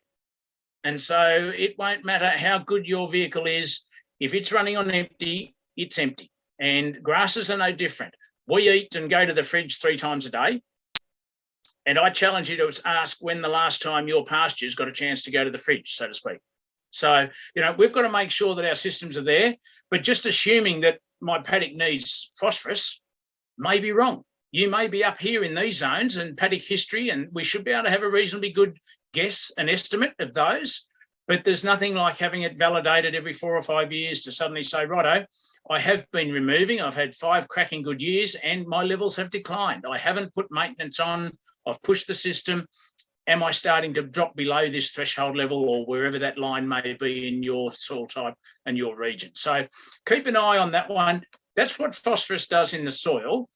And so it won't matter how good your vehicle is. If it's running on empty, it's empty. And grasses are no different. We eat and go to the fridge 3 times a day. And I challenge you to ask when the last time your pastures got a chance to go to the fridge, so to speak. So, we've got to make sure that our systems are there, but just assuming that my paddock needs phosphorus may be wrong. You may be up here in these zones and paddock history, and we should be able to have a reasonably good guess and estimate of those, but there's nothing like having it validated every 4 or 5 years to suddenly say, righto, I have been removing, I've had 5 cracking good years and my levels have declined. I haven't put maintenance on, I've pushed the system. Am I starting to drop below this threshold level or wherever that line may be in your soil type and your region? So keep an eye on that one. That's what phosphorus does in the soil.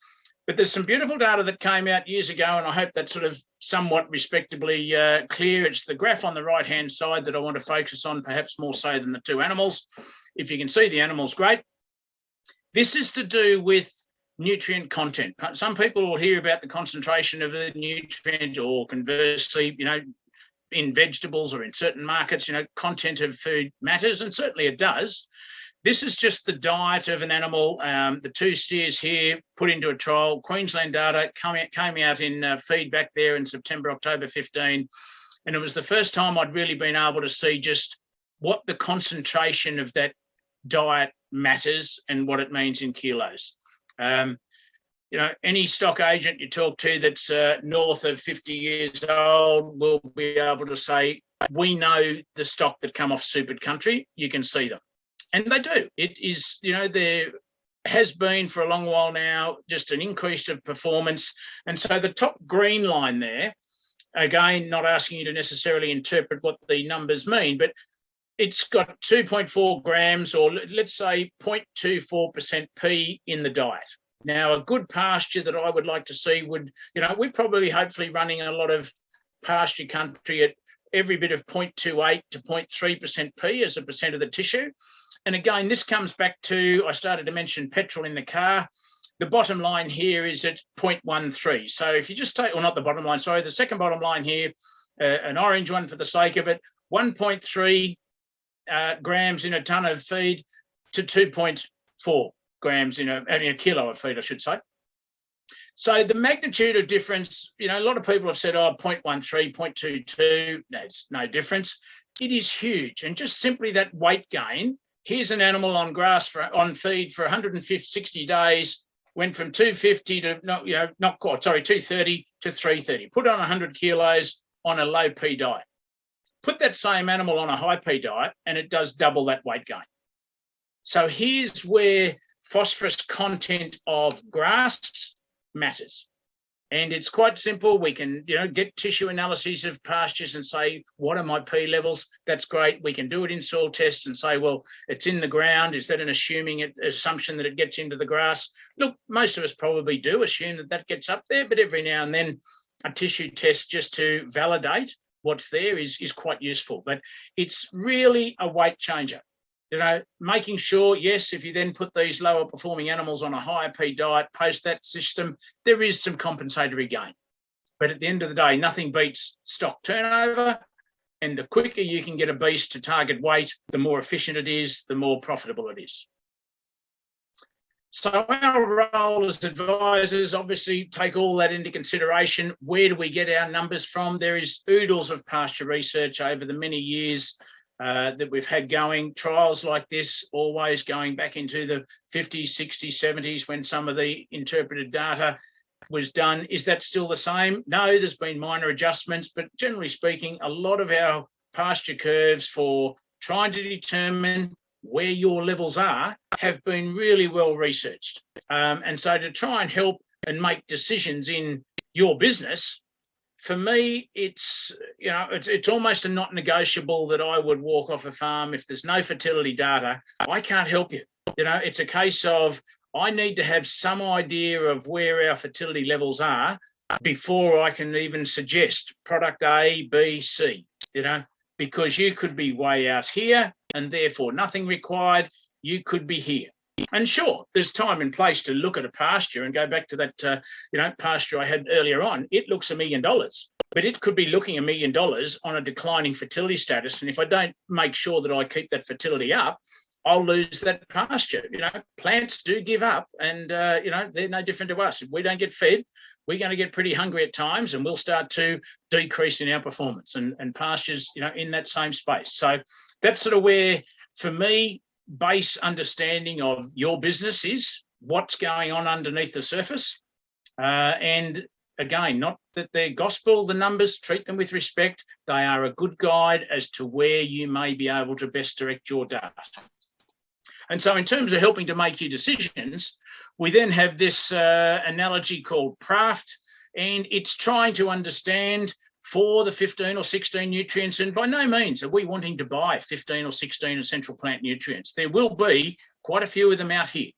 But there's some beautiful data that came out years ago, and I hope that's sort of somewhat respectably clear. It's the graph on the right-hand side that I want to focus on, perhaps more so than the 2 animals. If you can see the animals, great. This is to do with nutrient content. Some people will hear about the concentration of the nutrient, or conversely, in vegetables or in certain markets, content of food matters, and certainly it does. This is just the diet of an animal. The 2 steers here put into a trial. Queensland data came out in feedback there in September, October 15. And it was the first time I'd really been able to see just what the concentration of that diet matters and what it means in kilos. Any stock agent you talk to that's north of 50 years old will be able to say, we know the stock that come off supered country, you can see them. And they do. It is, there has been for a long while now just an increase of performance. And so the top green line there, again, not asking you to necessarily interpret what the numbers mean, but it's got 2.4 grams, or let's say 0.24% P in the diet. Now, a good pasture that I would like to see would, we're probably hopefully running a lot of pasture country at every bit of 0.28 to 0.3% P as a percent of the tissue. And again, this comes back to, I started to mention petrol in the car. The bottom line here is at 0.13. So if you just take, or not the bottom line, sorry, the second bottom line here, an orange one for the sake of it, 1.3 grams in a tonne of feed to 2.4 grams in a kilo of feed, I should say. So the magnitude of difference, a lot of people have said, 0.13, 0.22, that's no difference. It is huge. And just simply that weight gain, here's an animal on grass on feed for 160 days, went from 250 to 230 to 330. Put on 100 kilos on a low P diet. Put that same animal on a high P diet, and it does double that weight gain. So here's where phosphorus content of grass matters. And it's quite simple. We can, get tissue analyses of pastures and say, what are my P levels? That's great. We can do it in soil tests and say, well, it's in the ground. Is that an assumption that it gets into the grass? Look, most of us probably do assume that that gets up there, but every now and then a tissue test just to validate what's there is quite useful. But it's really a weight changer. Making sure, yes, if you then put these lower performing animals on a higher P diet, post that system, there is some compensatory gain. But at the end of the day, nothing beats stock turnover. And the quicker you can get a beast to target weight, the more efficient it is, the more profitable it is. So our role as advisors, obviously take all that into consideration. Where do we get our numbers from? There is oodles of pasture research over the many years that we've had going, trials like this, always going back into the 50s, 60s, 70s when some of the interpreted data was done. Is that still the same? No, there's been minor adjustments, but generally speaking, a lot of our pasture curves for trying to determine where your levels are have been really well researched. And so to try and help and make decisions in your business, for me, it's almost a not negotiable that I would walk off a farm if there's no fertility data. I can't help you. It's a case of I need to have some idea of where our fertility levels are before I can even suggest product A, B, C, you know, because you could be way out here and therefore nothing required. You could be here. And sure, there's time and place to look at a pasture and go back to that, you know, pasture I had earlier on. It looks $1 million, but it could be looking $1 million on a declining fertility status. And if I don't make sure that I keep that fertility up, I'll lose that pasture. You know, plants do give up, and you know, they're no different to us. If we don't get fed, we're going to get pretty hungry at times, and we'll start to decrease in our performance. And pastures, you know, in that same space. So that's sort of where, for me, base understanding of your business is what's going on underneath the surface. And again, not that they're gospel, the numbers, treat them with respect. They are a good guide as to where you may be able to best direct your data. And so in terms of helping to make your decisions, we then have this analogy called PRAFT, and it's trying to understand for the 15 or 16 nutrients. And by no means are we wanting to buy 15 or 16 essential plant nutrients. There will be quite a few of them out here.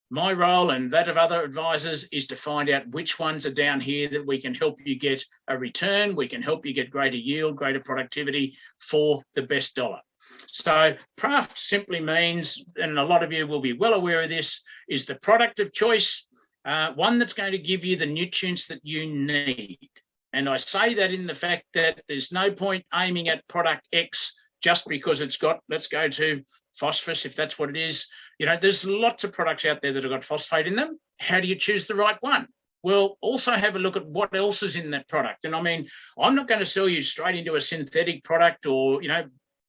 My role and that of other advisors is to find out which ones are down here that we can help you get a return. We can help you get greater yield, greater productivity for the best dollar. So PRAFT simply means, and a lot of you will be well aware of this, is the product of choice, one that's going to give you the nutrients that you need. And I say that in the fact that there's no point aiming at product X just because it's got, let's go to phosphorus, if that's what it is. You know, there's lots of products out there that have got phosphate in them. How do you choose the right one? Well, also have a look at what else is in that product. And I mean, I'm not going to sell you straight into a synthetic product or, you know,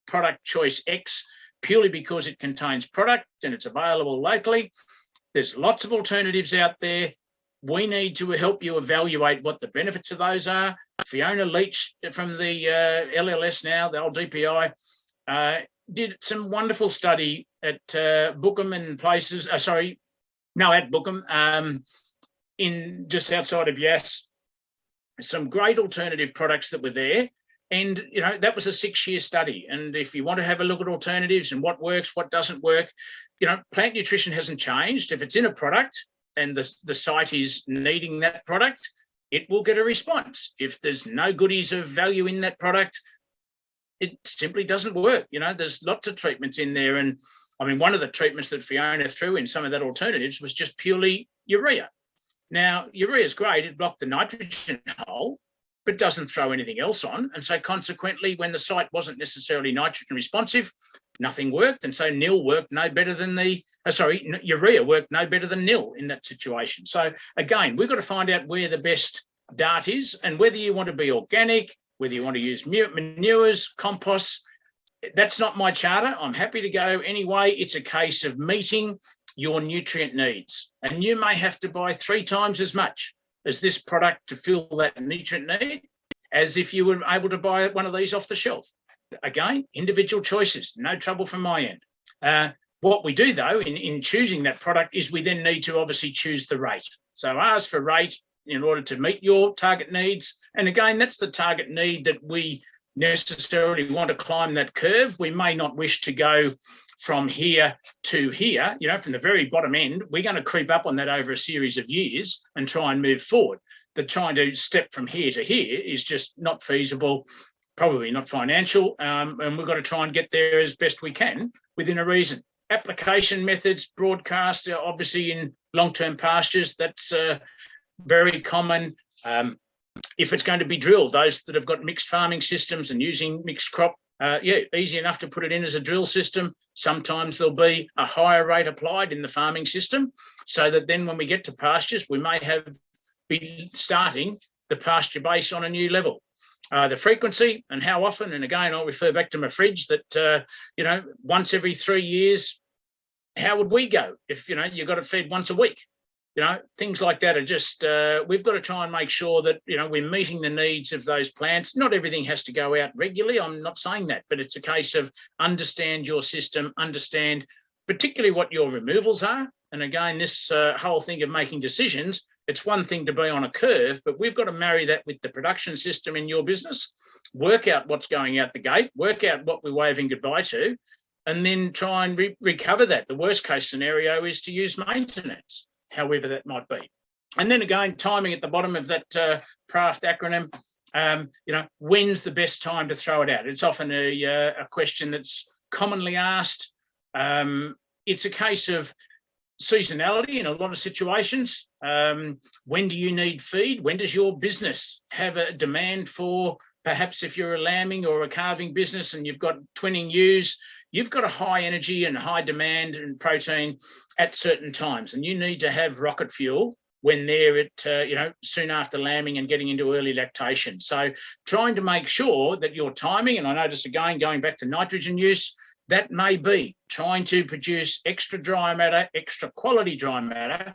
product choice X purely because it contains product and it's available locally. There's lots of alternatives out there. We need to help you evaluate what the benefits of those are. Fiona Leach from the LLS now, the old DPI, did some wonderful study at Bookham and places, at Bookham, in just outside of Yass. Some great alternative products that were there. And, you know, that was a 6-year study. And if you want to have a look at alternatives and what works, what doesn't work, you know, plant nutrition hasn't changed. If it's in a product and the site is needing that product, it will get a response. If there's no goodies of value in that product, it simply doesn't work. You know, there's lots of treatments in there. And I mean, one of the treatments that Fiona threw in some of that alternatives was just purely urea. Now, urea is great. It blocked the nitrogen hole, but doesn't throw anything else on. And so consequently, when the site wasn't necessarily nitrogen responsive, nothing worked. And so nil worked no better than urea worked no better than nil in that situation. So again, we've got to find out where the best dart is, and whether you want to be organic, whether you want to use manures, compost, that's not my charter. I'm happy to go anyway. It's a case of meeting your nutrient needs. And you may have to buy 3 times as much as this product to fill that nutrient need as if you were able to buy one of these off the shelf. Again, individual choices, no trouble from my end. What we do though in choosing that product is we then need to obviously choose the rate. So ask for rate in order to meet your target needs. And again, that's the target need that we necessarily want to climb that curve. We may not wish to go from here to here, you know, from the very bottom end. We're going to creep up on that over a series of years and try and move forward. The trying to step from here to here is just not feasible, probably not financial, and we've got to try and get there as best we can within a reason. Application methods, broadcast, obviously in long-term pastures, that's very common. If it's going to be drilled, those that have got mixed farming systems and using mixed crop, easy enough to put it in as a drill system. Sometimes there'll be a higher rate applied in the farming system, so that then when we get to pastures, we may be starting the pasture base on a new level. The frequency and how often, and again, I'll refer back to my fridge that, you know, once every 3 years, how would we go if, you know, you've got to feed once a week? You know, things like that are just, we've got to try and make sure that, you know, we're meeting the needs of those plants. Not everything has to go out regularly. I'm not saying that, but it's a case of understand your system, understand particularly what your removals are. And again, this whole thing of making decisions, it's one thing to be on a curve, but we've got to marry that with the production system in your business, work out what's going out the gate, work out what we're waving goodbye to, and then try and recover that. The worst case scenario is to use maintenance, however that might be. And then again, timing at the bottom of that PRAFT acronym, when's the best time to throw it out? It's often a question that's commonly asked. It's a case of seasonality in a lot of situations. When do you need feed? When does your business have a demand for, perhaps if you're a lambing or a calving business and you've got twinning ewes, you've got a high energy and high demand and protein at certain times, and you need to have rocket fuel when they're at, soon after lambing and getting into early lactation. So trying to make sure that your timing, and I notice again, going back to nitrogen use, that may be trying to produce extra dry matter, extra quality dry matter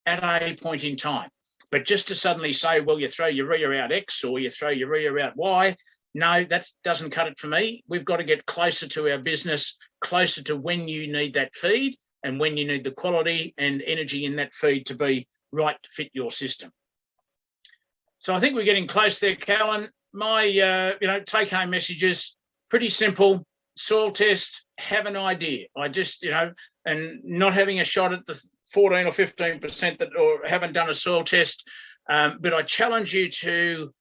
at a point in time. But just to suddenly say, well, you throw urea out X or you throw urea out Y, no, that doesn't cut it for me. We've got to get closer to our business, closer to when you need that feed and when you need the quality and energy in that feed to be right to fit your system. So I think we're getting close there, Callan. My, take-home messages, pretty simple. Soil test, have an idea. I just, and not having a shot at the 14 or 15% that or haven't done a soil test, but I challenge you to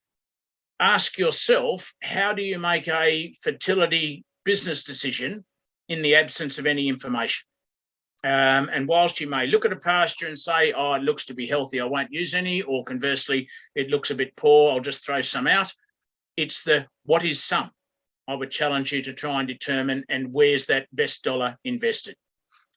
ask yourself, how do you make a fertility business decision in the absence of any information? And whilst you may look at a pasture and say, oh, it looks to be healthy, I won't use any, or conversely, it looks a bit poor, I'll just throw some out. It's the what is some. I would challenge you to try and determine, and where's that best dollar invested?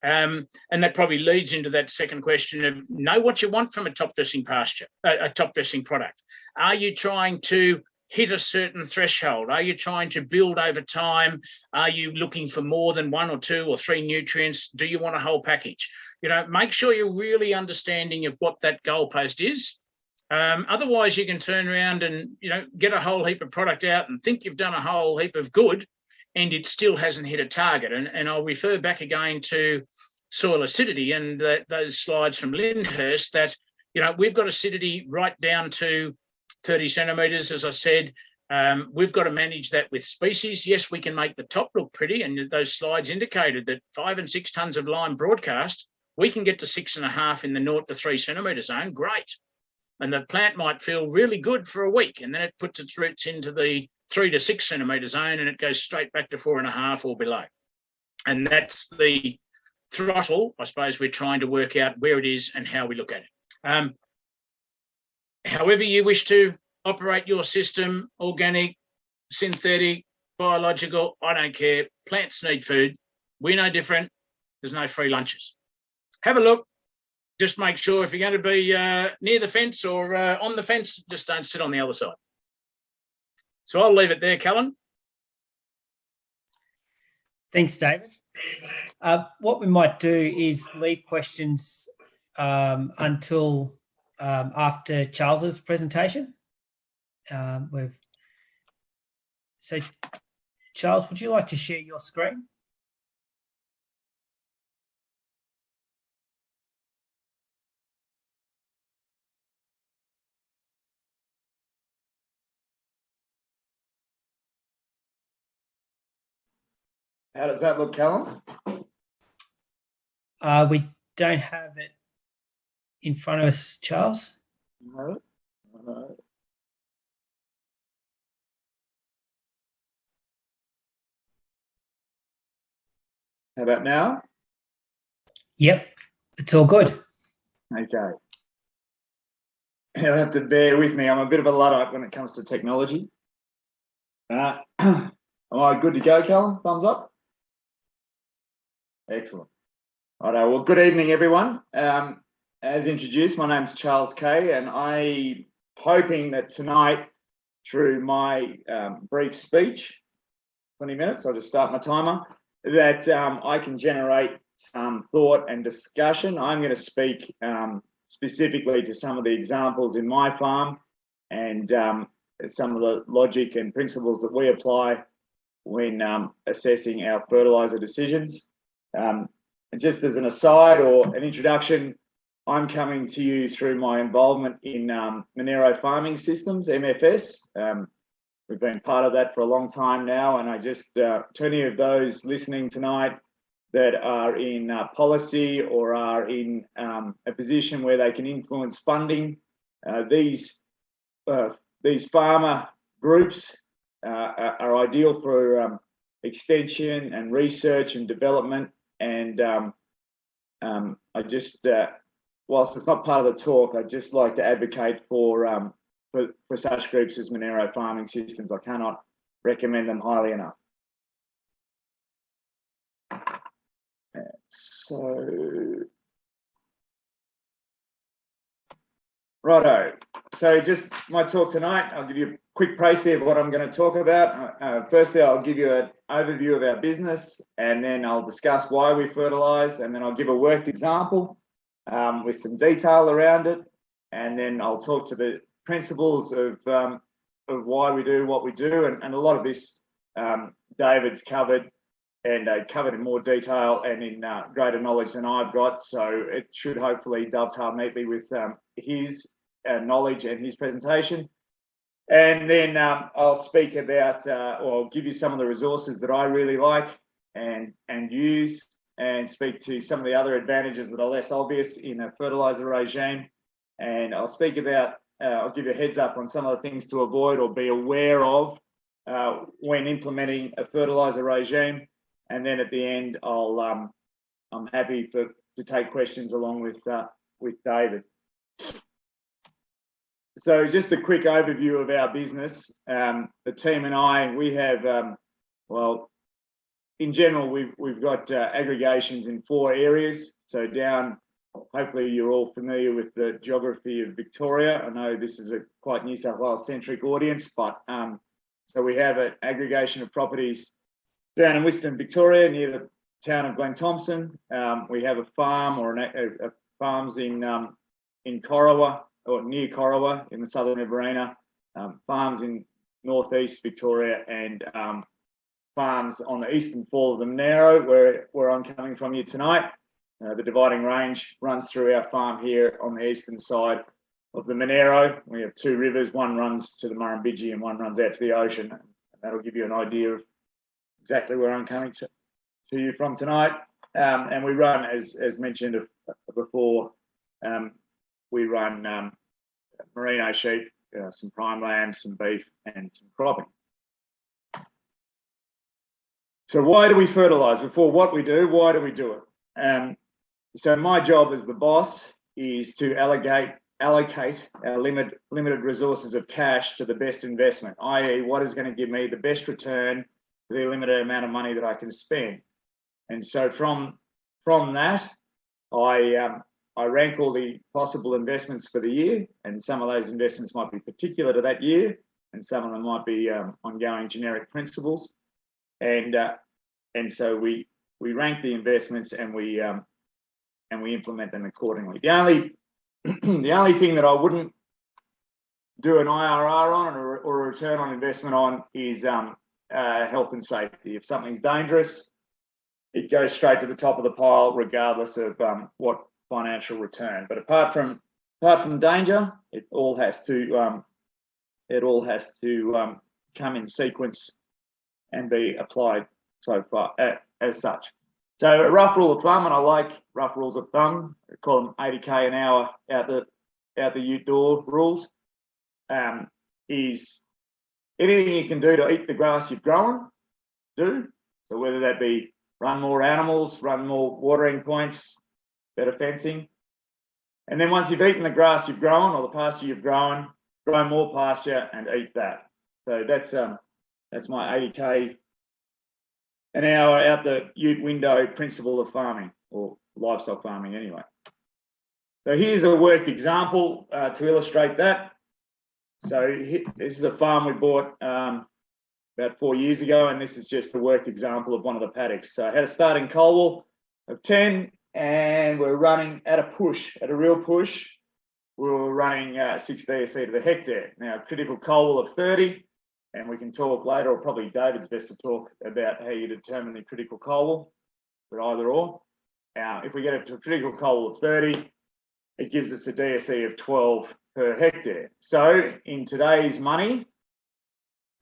And that probably leads into that second question of know what you want from a top dressing pasture, a top dressing product. Are you trying to hit a certain threshold? Are you trying to build over time? Are you looking for more than 1 or 2 or 3 nutrients? Do you want a whole package? Make sure you're really understanding of what that goalpost is. Otherwise, you can turn around and get a whole heap of product out and think you've done a whole heap of good, and it still hasn't hit a target. And I'll refer back again to soil acidity and those slides from Lyndhurst that we've got acidity right down to 30 centimetres, as I said. We've got to manage that with species. Yes, we can make the top look pretty, and those slides indicated that 5 and 6 tonnes of lime broadcast, we can get to 6.5 in the 0 to 3 centimetre zone. Great. And the plant might feel really good for a week, and then it puts its roots into the 3 to 6 centimetre zone, and it goes straight back to 4.5 or below. And that's the throttle, I suppose, we're trying to work out where it is and how we look at it. However you wish to operate your system, organic, synthetic, biological, I don't care. Plants need food. We're no different. There's no free lunches. Have a look. Just make sure if you're going to be near the fence or on the fence, just don't sit on the other side. So I'll leave it there, Callan. Thanks, David. What we might do is leave questions until after Charles's presentation. So, Charles, would you like to share your screen? How does that look, Callum? We don't have it in front of us, Charles. No. No. How about now? Yep, it's all good. Okay. You'll have to bear with me. I'm a bit of a Luddite when it comes to technology. Am I good to go, Callum? Thumbs up? Excellent. Righto. Well, good evening, everyone. As introduced, my name's Charles Kay, and I'm hoping that tonight, through my brief speech, 20 minutes, I'll just start my timer, that I can generate some thought and discussion. I'm going to speak specifically to some of the examples in my farm and some of the logic and principles that we apply when assessing our fertiliser decisions. And just as an aside or an introduction, I'm coming to you through my involvement in Monero Farming Systems, MFS. We've been part of that for a long time now, and I just, to any of those listening tonight that are in policy or are in a position where they can influence funding, these farmer groups are ideal for extension and research and development. And I just, whilst it's not part of the talk, I'd just like to advocate for such groups as Monero Farming Systems. I cannot recommend them highly enough. So, righto. So just my talk tonight, I'll give you a quick précis of what I'm going to talk about. Firstly, I'll give you an overview of our business, and then I'll discuss why we fertilise, and then I'll give a worked example with some detail around it, and then I'll talk to the principles of why we do what we do, and a lot of this David's covered, and covered in more detail and in greater knowledge than I've got. So it should hopefully dovetail neatly with his knowledge and his presentation. And then I'll speak about, or I'll give you some of the resources that I really like and use, and speak to some of the other advantages that are less obvious in a fertiliser regime. And I'll speak about, I'll give you a heads up on some of the things to avoid or be aware of when implementing a fertiliser regime. And then at the end, I'm happy to take questions along with David. So just a quick overview of our business. The team and I, we have, well, in general, we've got aggregations in 4 areas. So down, hopefully you're all familiar with the geography of Victoria. I know this is a quite New South Wales centric audience, but so we have an aggregation of properties down in Western Victoria near the town of Glen Thompson. We have a farm or a farms in Corowa, or near Corowa in the southern Riverina, farms in northeast Victoria, and farms on the eastern fall of the Monero, where I'm coming from here tonight. The dividing range runs through our farm here on the eastern side of the Monero. We have 2 rivers, one runs to the Murrumbidgee and one runs out to the ocean. That'll give you an idea of exactly where I'm coming to you from tonight. And we run, as mentioned before, we run merino sheep, some prime lambs, some beef, and some cropping. So why do we fertilise? Before what we do, why do we do it? So my job as the boss is to allocate our limited resources of cash to the best investment, i.e. what is going to give me the best return for the limited amount of money that I can spend. And so from that, I rank all the possible investments for the year, and some of those investments might be particular to that year, and some of them might be ongoing generic principles. And so we rank the investments, and we implement them accordingly. The only thing that I wouldn't do an IRR on or a return on investment on is health and safety. If something's dangerous, it goes straight to the top of the pile, regardless of what financial return. But apart from danger, it all has to come in sequence and be applied so far as such. So a rough rule of thumb, and I like rough rules of thumb, I call them 80k an hour out the ute door rules, is anything you can do to eat the grass you've grown, do. So whether that be run more animals, run more watering points, better fencing. And then once you've eaten the grass you've grown or the pasture you've grown, grow more pasture and eat that. So that's my 80k an hour out the ute window principle of farming, or livestock farming anyway. So here's a worked example to illustrate that. So this is a farm we bought about 4 years ago, and this is just a worked example of one of the paddocks. So I had a starting coal wall of 10, and we're running at a real push. We were running 6 DSC to the hectare. Now, critical coal wall of 30, and we can talk later, or probably David's best to talk about how you determine the critical coal wall, but either or. If we get it to a critical coal wall of 30, it gives us a DSC of 12 per hectare. So in today's money,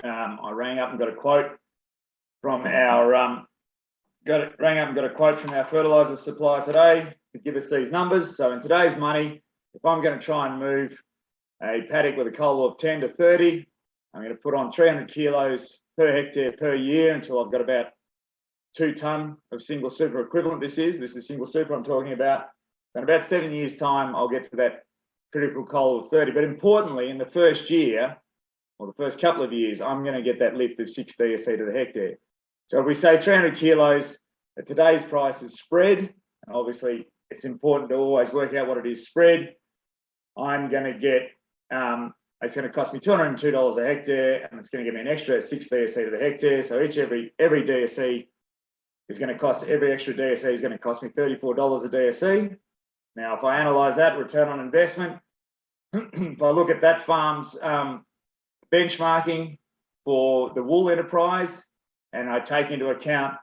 I rang up and got a quote from our fertiliser supplier today to give us these numbers. So in today's money, if I'm going to try and move a paddock with a coal of 10 to 30, I'm going to put on 300 kilos per hectare per year until I've got about 2 tonne of single super equivalent. This is single super I'm talking about. In about 7 years' time, I'll get to that critical coal of 30. But importantly, in the first year, or the first couple of years, I'm going to get that lift of 6 DSE to the hectare. So if we say 300 kilos at today's price is spread, and obviously it's important to always work out what it is spread, I'm going to get, it's going to cost me $202 a hectare, and it's going to give me an extra 6 DSE to the hectare. So every DSE is going to cost, every extra DSE is going to cost me $34 a DSE. Now, if I analyse that return on investment, if I look at that farm's benchmarking for the wool enterprise, and I take into account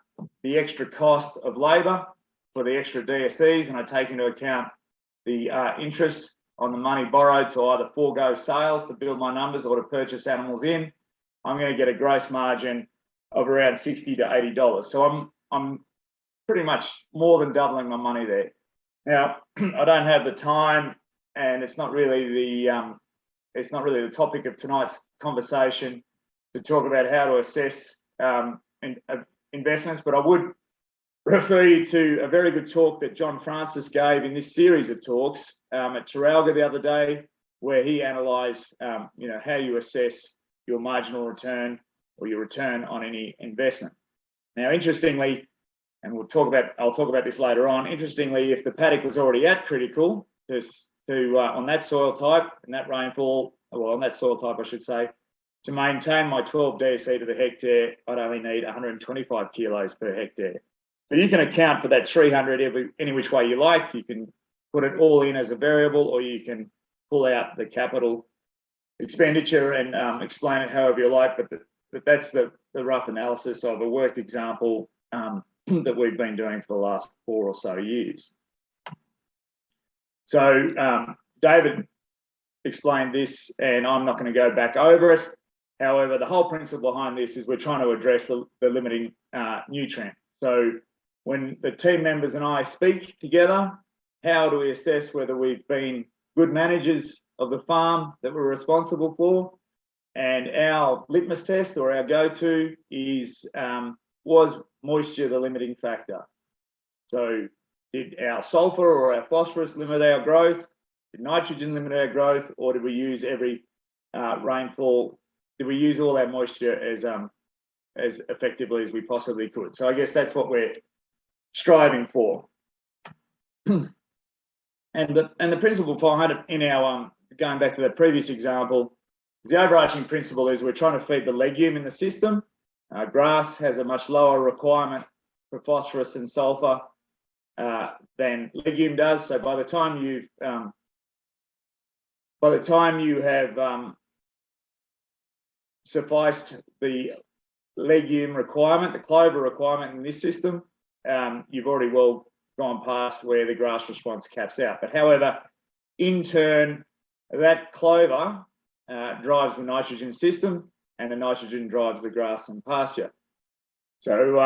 the extra cost of labour for the extra DSEs, and I take into account the interest on the money borrowed to either forego sales to build my numbers or to purchase animals in, I'm going to get a gross margin of around $60 to $80. So I'm pretty much more than doubling my money there. Now, I don't have the time, and it's not really the topic of tonight's conversation to talk about how to assess investments, but I would refer you to a very good talk that John Francis gave in this series of talks at Terralga the other day, where he analysed, how you assess your marginal return or your return on any investment. Now, interestingly, and I'll talk about this later on. Interestingly, if the paddock was already at critical on that soil type and that rainfall, well, on that soil type, I should say, to maintain my 12 DSE to the hectare, I'd only need 125 kilos per hectare. So you can account for that 300 any which way you like. You can put it all in as a variable, or you can pull out the capital expenditure and explain it however you like. But that's the rough analysis of a worked example that we've been doing for the last 4 or so years. So David explained this, and I'm not going to go back over it. However, the whole principle behind this is we're trying to address the limiting nutrient. So when the team members and I speak together, how do we assess whether we've been good managers of the farm that we're responsible for? And our litmus test, or our go-to, is was moisture the limiting factor? So did our sulfur or our phosphorus limit our growth? Did nitrogen limit our growth? Or did we use every rainfall? Did we use all our moisture as effectively as we possibly could? So I guess that's what we're striving for. And the principle behind it in our going back to that previous example, the overarching principle is we're trying to feed the legume in the system. Grass has a much lower requirement for phosphorus and sulfur than legume does. So by the time you have sufficed the legume requirement, the clover requirement in this system, you've already well gone past where the grass response caps out. But however, in turn, that clover drives the nitrogen system, and the nitrogen drives the grass and pasture. So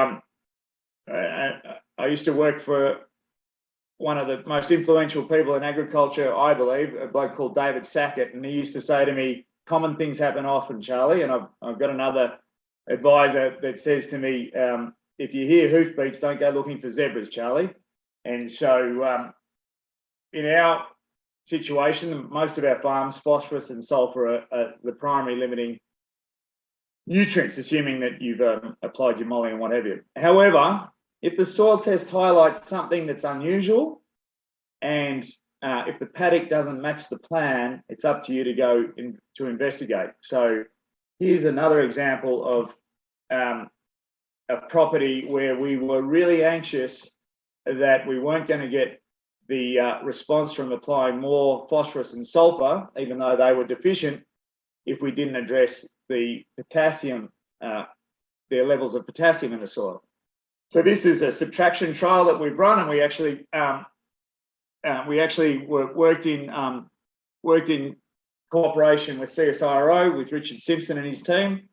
I used to work for one of the most influential people in agriculture, I believe, a bloke called David Sackett, and he used to say to me, "Common things happen often, Charlie." And I've got another advisor that says to me, "If you hear hoofbeats, don't go looking for zebras, Charlie." And so in our situation, most of our farms, phosphorus and sulfur are the primary limiting nutrients, assuming that you've applied your molly and what have you. However, if the soil test highlights something that's unusual, and if the paddock doesn't match the plan, it's up to you to go to investigate. So here's another example of a property where we were really anxious that we weren't going to get the response from applying more phosphorus and sulfur, even though they were deficient, if we didn't address the potassium, their levels of potassium in the soil. So this is a subtraction trial that we've run, and we actually worked in cooperation with CSIRO, with Richard Simpson and his team.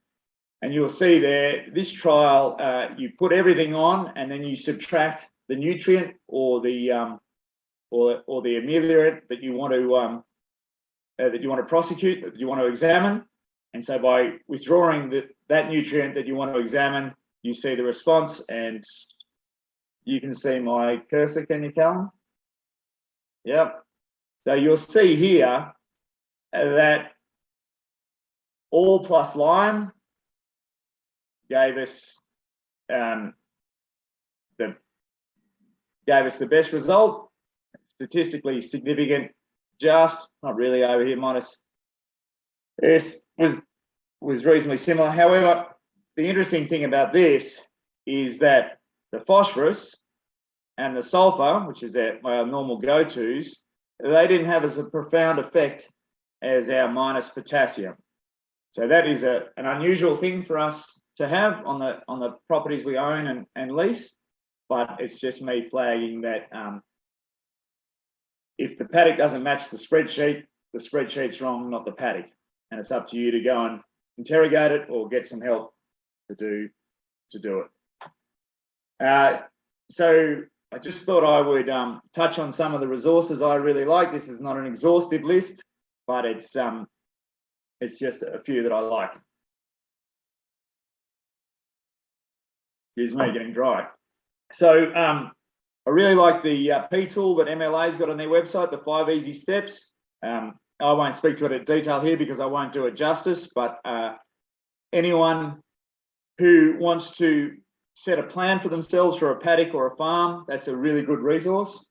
And you'll see there, this trial, you put everything on and then you subtract the nutrient or the ameliorant that you want to prosecute, that you want to examine. And so by withdrawing that nutrient that you want to examine, you see the response, and you can see my cursor, can you, Callum? Yep. So you'll see here that all plus lime gave us the best result, statistically significant. Just not really over here. Minus S was reasonably similar. However, the interesting thing about this is that the phosphorus and the sulfur, which is our normal go-tos, they didn't have as a profound effect as our minus potassium. So that is an unusual thing for us to have on the properties we own and lease, but it's just me flagging that if the paddock doesn't match the spreadsheet's wrong, not the paddock, and it's up to you to go and interrogate it or get some help to do it. So I just thought I would touch on some of the resources I really like. This is not an exhaustive list, but it's just a few that I like. Excuse me, getting dry. So I really like the P tool that MLA's got on their website, the 5 easy steps. I won't speak to it in detail here because I won't do it justice, but anyone who wants to set a plan for themselves for a paddock or a farm, that's a really good resource.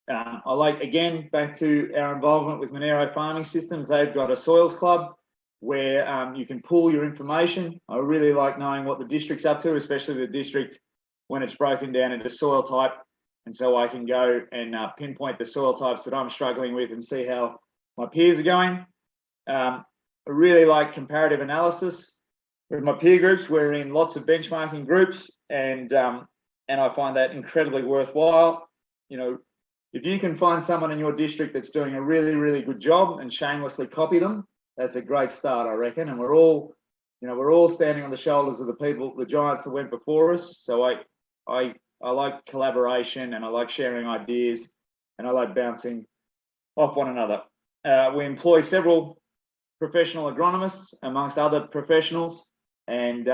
I like, again, back to our involvement with Monero Farming Systems, they've got a soils club where you can pool your information. I really like knowing what the district's up to, especially the district when it's broken down into soil type. And so I can go and pinpoint the soil types that I'm struggling with and see how my peers are going. I really like comparative analysis. With my peer groups, we're in lots of benchmarking groups, and I find that incredibly worthwhile. You know, if you can find someone in your district that's doing a really, really good job and shamelessly copy them, that's a great start, I reckon. And we're all standing on the shoulders of the people, the giants that went before us. So I like collaboration, and I like sharing ideas, and I like bouncing off one another. We employ several professional agronomists amongst other professionals, and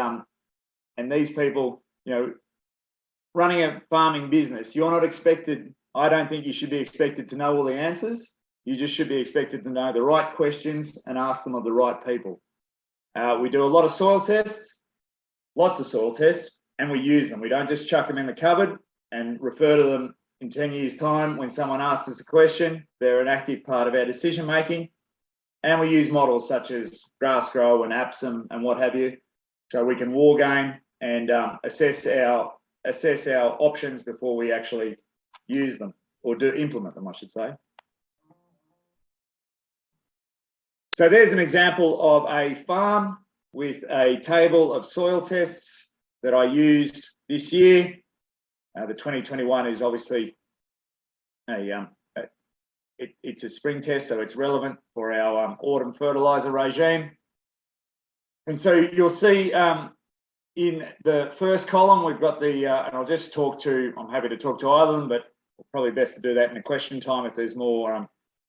these people, you know, running a farming business, you're not expected, I don't think you should be expected to know all the answers. You just should be expected to know the right questions and ask them of the right people. We do a lot of soil tests, lots of soil tests, and we use them. We don't just chuck them in the cupboard and refer to them in 10 years' time when someone asks us a question. They're an active part of our decision making. And we use models such as GrassGrow and APSM and what have you, so we can war game and assess our options before we actually use them, or implement them, I should say. So there's an example of a farm with a table of soil tests that I used this year. The 2021 is obviously it's a spring test, so it's relevant for our autumn fertiliser regime. And so you'll see in the first column, we've got the, and I'll just I'm happy to talk to either of them, but probably best to do that in the question time if there's more,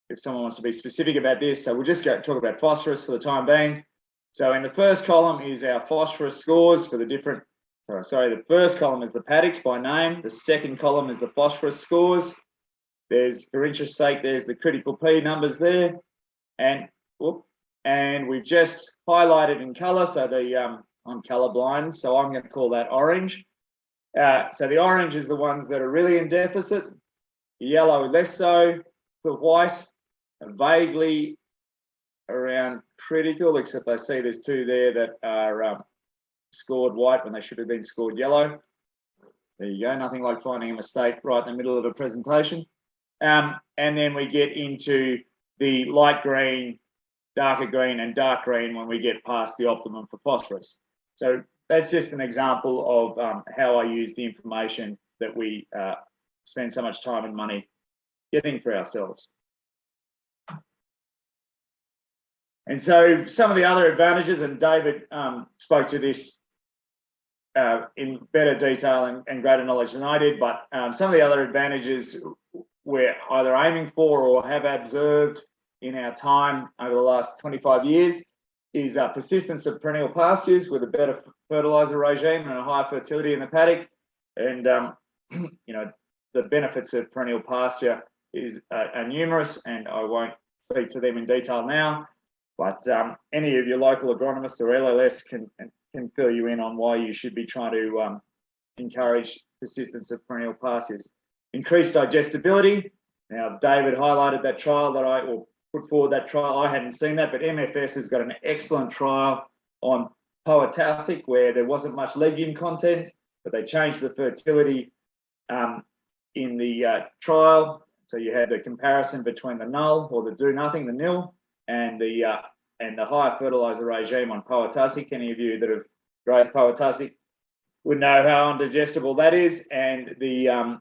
if someone wants to be specific about this. So we'll just talk about phosphorus for the time being. So in the first column is our phosphorus scores for the different, the first column is the paddocks by name. The second column is the phosphorus scores. There's, for interest's sake, there's the critical P numbers there. And we've just highlighted in colour, so I'm colourblind, so I'm going to call that orange. So the orange is the ones that are really in deficit, the yellow less so, the white are vaguely around critical, except I see there's two there that are scored white when they should have been scored yellow. There you go, nothing like finding a mistake right in the middle of a presentation. And then we get into the light green, darker green, and dark green when we get past the optimum for phosphorus. So that's just an example of how I use the information that we spend so much time and money getting for ourselves. And so some of the other advantages, and David spoke to this in better detail and greater knowledge than I did, but some of the other advantages we're either aiming for or have observed in our time over the last 25 years is persistence of perennial pastures with a better fertiliser regime and a higher fertility in the paddock. And, you know, the benefits of perennial pasture are numerous, and I won't speak to them in detail now, but any of your local agronomists or LLS can fill you in on why you should be trying to encourage persistence of perennial pastures. Increased digestibility. Now, David highlighted that trial or put forward that trial. I hadn't seen that, but MFS has got an excellent trial on poatassic where there wasn't much legume content, but they changed the fertility in the trial. So you had the comparison between the null or the do nothing, the nil, and the higher fertiliser regime on poatassic. Any of you that have grazed poatassic would know how undigestible that is, and the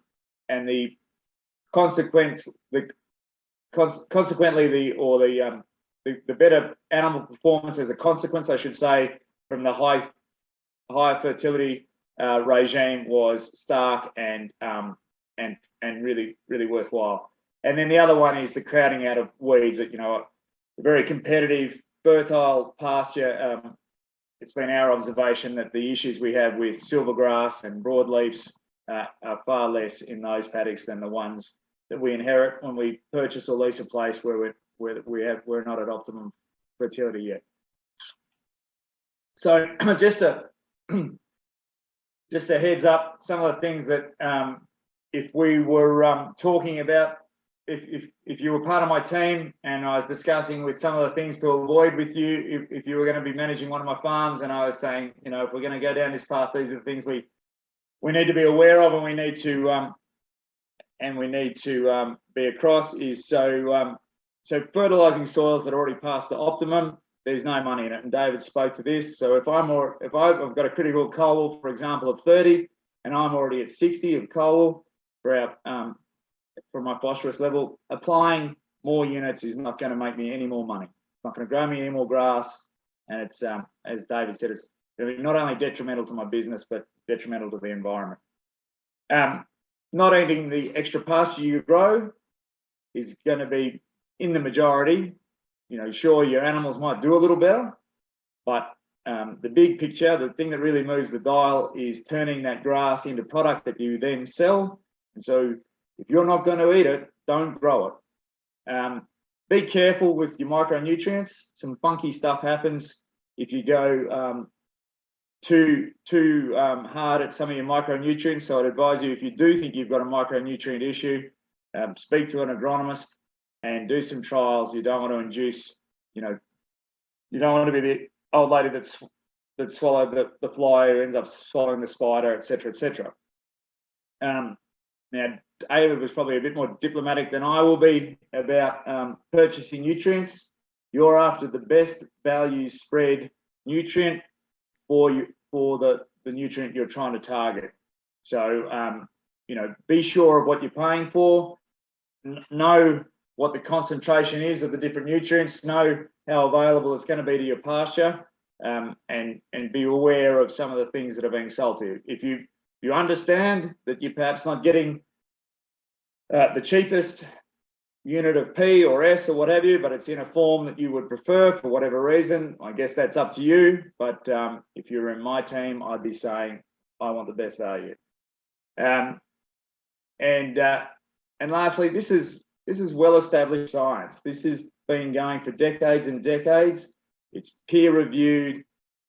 better animal performance as a consequence, I should say, from the higher fertility regime was stark and really, really worthwhile. And then the other one is the crowding out of weeds. You know, a very competitive, fertile pasture. It's been our observation that the issues we have with silvergrass and broadleafs are far less in those paddocks than the ones that we inherit when we purchase or lease a place where we're not at optimum fertility yet. So just a heads up, some of the things that if we were talking about, if you were part of my team and I was discussing with some of the things to avoid with you, if you were going to be managing one of my farms, and I was saying, you know, if we're going to go down this path, these are the things we need to be aware of, and we need to be across. Is so fertilising soils that are already past the optimum, there's no money in it, and David spoke to this. So if I've got a critical coal oil, for example, of 30, and I'm already at 60 of coal oil for my phosphorus level, applying more units is not going to make me any more money. It's not going to grow me any more grass, and it's as David said, it's going to be not only detrimental to my business but detrimental to the environment. Not eating the extra pasture you grow is going to be in the majority. You know, sure, your animals might do a little better, but the big picture, the thing that really moves the dial, is turning that grass into product that you then sell. And so if you're not going to eat it, don't grow it. Be careful with your micronutrients. Some funky stuff happens if you go too hard at some of your micronutrients. So I'd advise you, if you do think you've got a micronutrient issue, speak to an agronomist and do some trials. You don't want to induce, you don't want to be the old lady that swallowed the fly who ends up swallowing the spider, etc., etc. Now, David was probably a bit more diplomatic than I will be about purchasing nutrients. You're after the best value spread nutrient for the nutrient you're trying to target. So, be sure of what you're paying for. Know what the concentration is of the different nutrients. Know how available it's going to be to your pasture, and be aware of some of the things that are being sold to you. If you understand that you're perhaps not getting the cheapest unit of P or S or what have you, but it's in a form that you would prefer for whatever reason, I guess that's up to you. But if you're in my team, I'd be saying I want the best value. And lastly, this is well-established science. This has been going for decades and decades. It's peer-reviewed.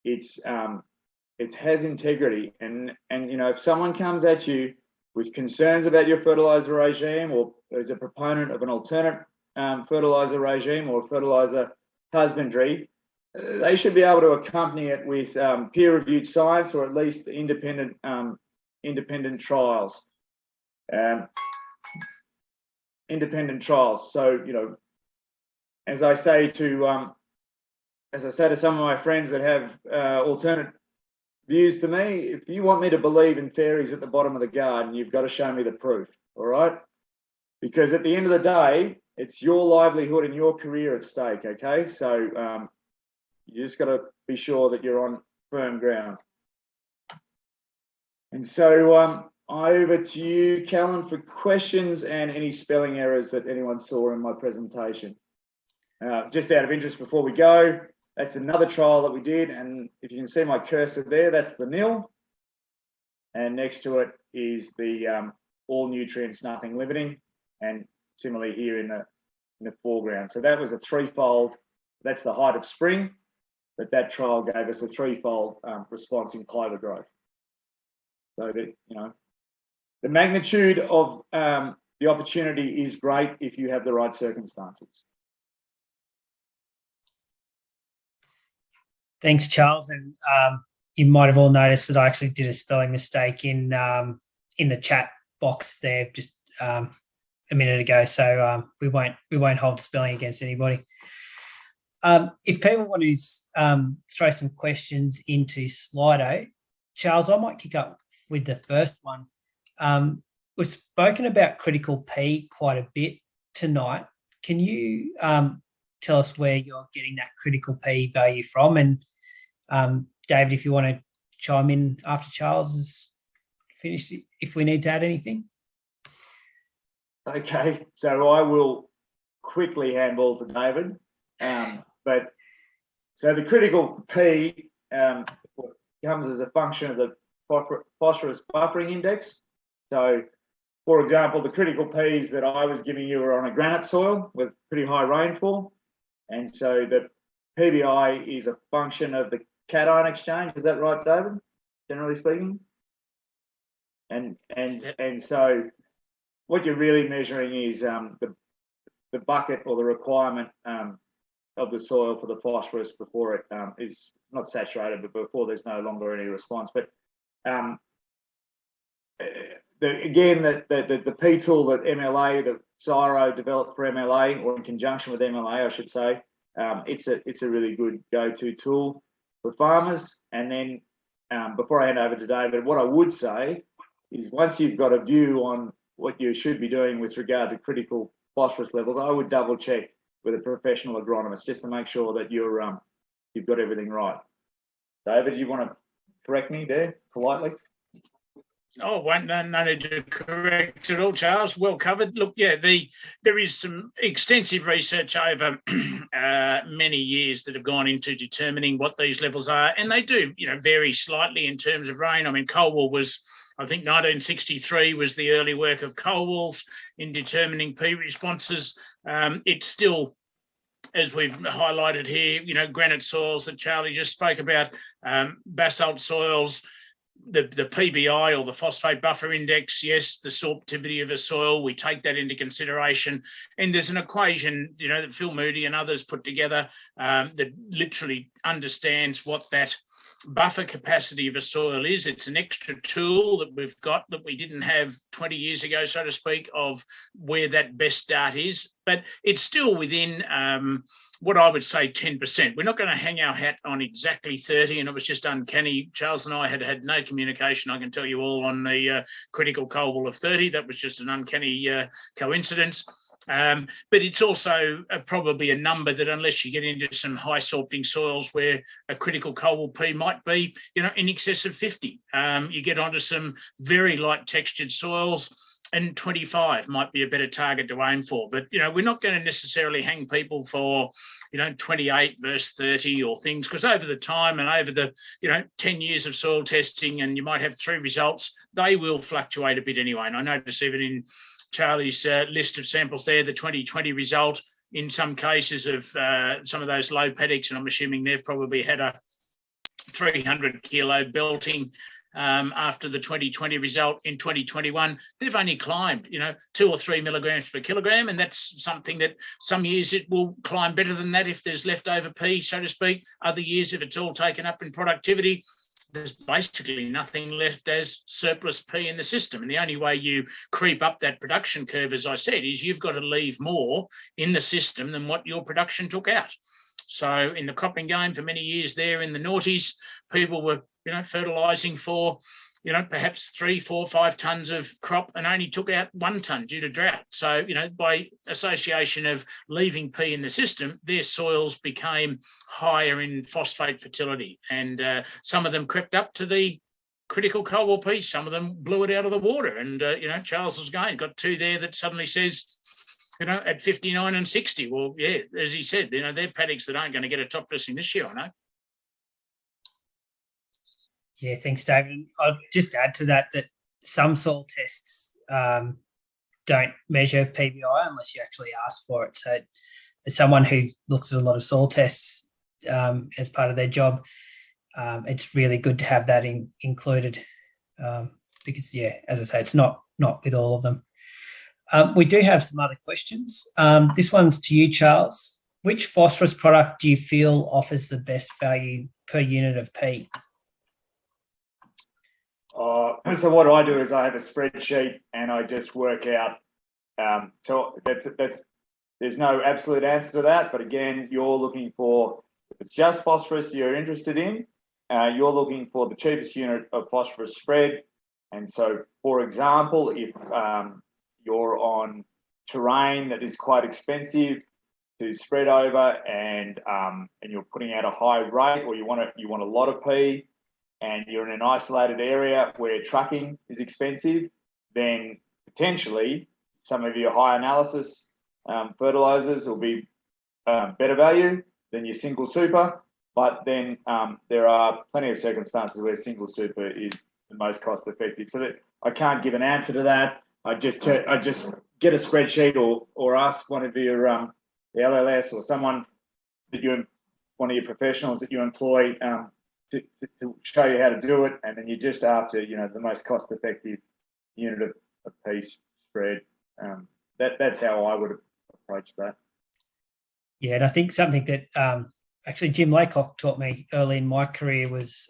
It has integrity. And if someone comes at you with concerns about your fertiliser regime, or is a proponent of an alternate fertiliser regime or fertiliser husbandry, they should be able to accompany it with peer-reviewed science, or at least independent trials. Independent trials. So, as I say to some of my friends that have alternate views to me, if you want me to believe in fairies at the bottom of the garden, you've got to show me the proof, all right? Because at the end of the day, it's your livelihood and your career at stake, okay? So you just got to be sure that you're on firm ground. And so over to you, Callan, for questions and any spelling errors that anyone saw in my presentation. Just out of interest before we go, that's another trial that we did, and if you can see my cursor there, that's the nil, and next to it is the all nutrients, nothing limiting, and similarly here in the foreground. So that was a threefold. That's the height of spring, but that trial gave us a threefold response in clover growth. So that, you know, the magnitude of the opportunity is great if you have the right circumstances. Thanks, Charles. And you might have all noticed that I actually did a spelling mistake in the chat box there just a minute ago. So we won't hold spelling against anybody. If people want to throw some questions into Slido, Charles, I might kick up with the first one. We've spoken about critical P quite a bit tonight. Can you tell us where you're getting that critical P value from? And David, if you want to chime in after Charles has finished, if we need to add anything. Okay, so I will quickly handball to David. But so the critical P comes as a function of the phosphorus buffering index. So, for example, the critical Ps that I was giving you are on a granite soil with pretty high rainfall. And so the PBI is a function of the cation exchange. Is that right, David? Generally speaking? And so what you're really measuring is the bucket or the requirement of the soil for the phosphorus before it is not saturated, but before there's no longer any response. But the P tool that MLA, the CSIRO developed for MLA, or in conjunction with MLA, I should say, it's a really good go-to tool for farmers. And then before I hand over to David, what I would say is once you've got a view on what you should be doing with regard to critical phosphorus levels, I would double check with a professional agronomist just to make sure that you've got everything right. David, you want to correct me there politely? Oh, no need to correct at all, Charles. Well covered. Look, yeah, there is some extensive research over many years that have gone into determining what these levels are, and they do, vary slightly in terms of rain. I mean, Colwell was, I think, 1963 was the early work of Colwell's in determining P responses. It's still, as we've highlighted here, granite soils that Charlie just spoke about, basalt soils. The PBI, or the phosphate buffer index, yes, the sorptivity of a soil, we take that into consideration. And there's an equation, that Phil Moody and others put together that literally understands what that buffer capacity of a soil is. It's an extra tool that we've got that we didn't have 20 years ago, so to speak, of where that best start is. But it's still within what I would say 10%. We're not going to hang our hat on exactly 30, and it was just uncanny. Charles and I had no communication, I can tell you all, on the critical Colwell of 30. That was just an uncanny coincidence. But it's also probably a number that, unless you get into some high sorpting soils where a critical Colwell P might be, in excess of 50. You get onto some very light textured soils, and 25 might be a better target to aim for. But, we're not going to necessarily hang people for, 28 versus 30 or things, because over the time and over the, 10 years of soil testing, and you might have 3 results, they will fluctuate a bit anyway. And I notice even in Charlie's list of samples there, the 2020 result, in some cases of some of those low paddocks, and I'm assuming they've probably had a 300 kilo belting after the 2020 result. In 2021, they've only climbed, 2 or 3 milligrams per kilogram. And that's something that some years it will climb better than that if there's leftover P, so to speak. Other years, if it's all taken up in productivity, there's basically nothing left as surplus P in the system. And the only way you creep up that production curve, as I said, is you've got to leave more in the system than what your production took out. So in the cropping game for many years there in the noughties, people were, fertilising for perhaps 3, 4, 5 tons of crop and only took out 1 ton due to drought. So, by association of leaving P in the system, their soils became higher in phosphate fertility. And some of them crept up to the critical cobalt piece. Some of them blew it out of the water. And, Charles was going, got 2 there that suddenly says, at 59 and 60. Well, yeah, as he said, they're paddocks that aren't going to get a top dressing this year, I know. Yeah, thanks, David. I'll just add to that some soil tests don't measure PBI unless you actually ask for it. So as someone who looks at a lot of soil tests as part of their job, it's really good to have that included because, yeah, as I say, it's not with all of them. We do have some other questions. This one's to you, Charles. Which phosphorus product do you feel offers the best value per unit of P? So what I do is I have a spreadsheet and I just work out. So there's no absolute answer to that, but again, you're looking for, if it's just phosphorus you're interested in, you're looking for the cheapest unit of phosphorus spread. And so, for example, if you're on terrain that is quite expensive to spread over, and you're putting out a high rate, or you want a lot of P, and you're in an isolated area where trucking is expensive, then potentially some of your high analysis fertilizers will be better value than your single super. But then there are plenty of circumstances where single super is the most cost effective. So that I can't give an answer to that. I just get a spreadsheet or ask one of your the LLS or someone that one of your professionals that you employ to show you how to do it, and then you're just after the most cost-effective unit of piece spread. That's how I would approach that. Yeah, and I think something that actually Jim Laycock taught me early in my career was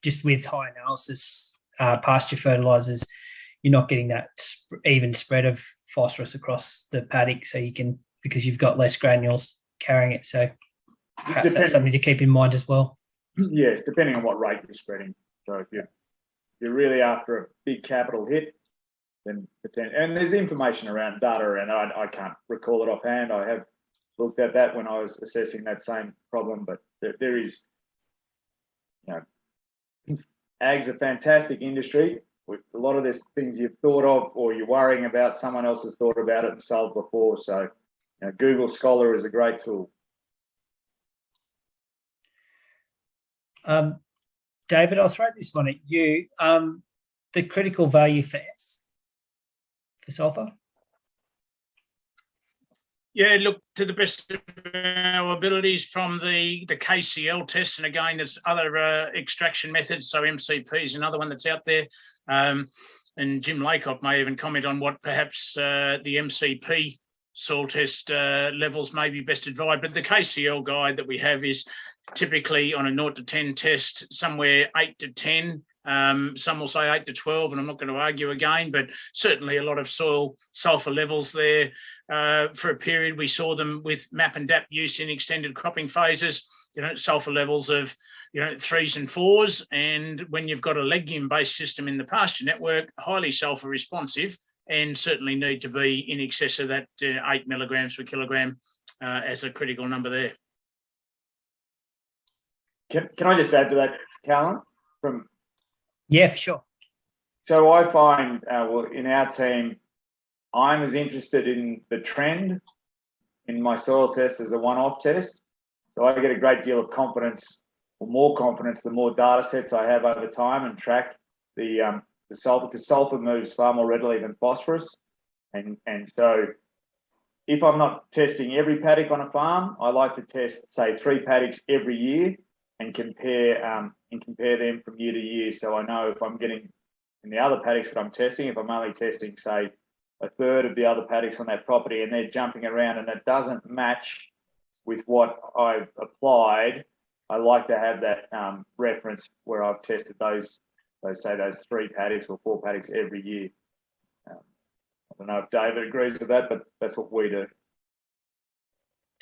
just with high analysis pasture fertilizers, you're not getting that even spread of phosphorus across the paddock, so you can, because you've got less granules carrying it. So perhaps that's something to keep in mind as well. Yes, depending on what rate you're spreading. So if you're really after a big capital hit, then and there's information around data around. I can't recall it offhand. I have looked at that when I was assessing that same problem, but there is, ag's a fantastic industry. With a lot of these things you've thought of or you're worrying about, someone else has thought about it and solved before. So Google Scholar is a great tool. David, I'll throw this one at you. The critical value for S for sulphur? Yeah, look, to the best of our abilities from the KCL test, and again, there's other extraction methods. So MCP is another one that's out there. And Jim Laycock may even comment on what perhaps the MCP soil test levels may be best advised. But the KCL guide that we have is typically on a 0 to 10 test, somewhere 8 to 10. Some will say 8 to 12, and I'm not going to argue again, but certainly a lot of soil sulphur levels there. For a period, we saw them with MAP and DAP use in extended cropping phases, sulphur levels of 3s and 4s. And when you've got a legume-based system in the pasture network, highly sulphur responsive, and certainly need to be in excess of that 8 milligrams per kilogram as a critical number there. Can I just add to that, Callan? Yeah, for sure. So I find, in our team, I'm as interested in the trend in my soil test as a one-off test. So I get a great deal of confidence, or more confidence, the more data sets I have over time and track the sulphur, because sulphur moves far more readily than phosphorus. And so if I'm not testing every paddock on a farm, I like to test, say, 3 paddocks every year and compare them from year to year. So I know if I'm getting in the other paddocks that I'm testing, if I'm only testing, say, a third of the other paddocks on that property and they're jumping around and it doesn't match with what I've applied, I like to have that reference where I've tested those 3 paddocks or 4 paddocks every year. I don't know if David agrees with that, but that's what we do.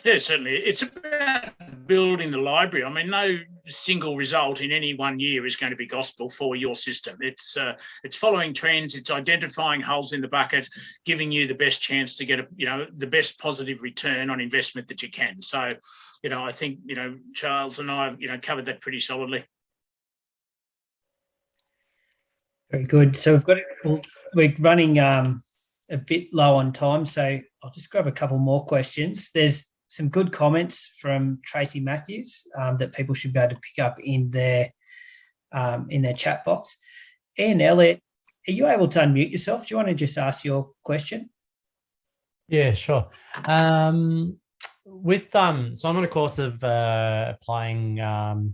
Yeah, certainly. It's about building the library. I mean, no single result in any one year is going to be gospel for your system. It's following trends. It's identifying holes in the bucket, giving you the best chance to get the best positive return on investment that you can. So, I think Charles and I have covered that pretty solidly. Very good. So we're running a bit low on time, so I'll just grab a couple more questions. There's some good comments from Tracy Matthews that people should be able to pick up in their chat box. Ian Elliott, are you able to unmute yourself? Do you want to just ask your question? Yeah, sure. So I'm on a course of applying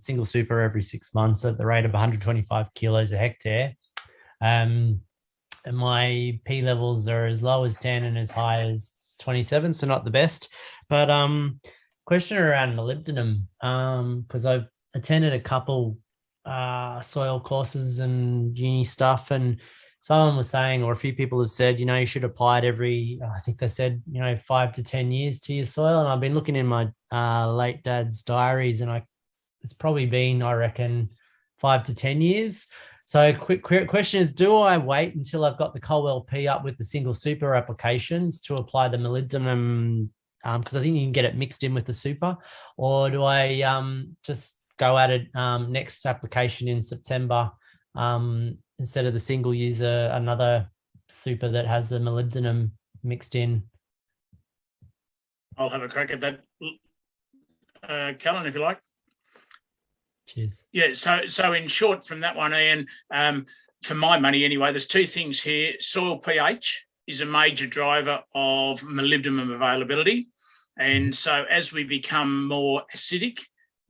single super every 6 months at the rate of 125 kilos a hectare. And my P levels are as low as 10 and as high as 27, so not the best. But question around molybdenum, because I've attended a couple soil courses and uni stuff, and someone was saying, or a few people have said, you should apply it every, I think they said, 5 to 10 years to your soil. And I've been looking in my late dad's diaries, and it's probably been, I reckon, 5 to 10 years. So quick question is, do I wait until I've got the Colwell P up with the single super applications to apply the molybdenum? Because I think you can get it mixed in with the super, or do I just go at it next application in September instead of the single, use another super that has the molybdenum mixed in? I'll have a crack at that, Callan, if you like. Cheers. Yeah, so in short from that one, Ian, for my money anyway, there's two things here. Soil pH is a major driver of molybdenum availability. And so as we become more acidic,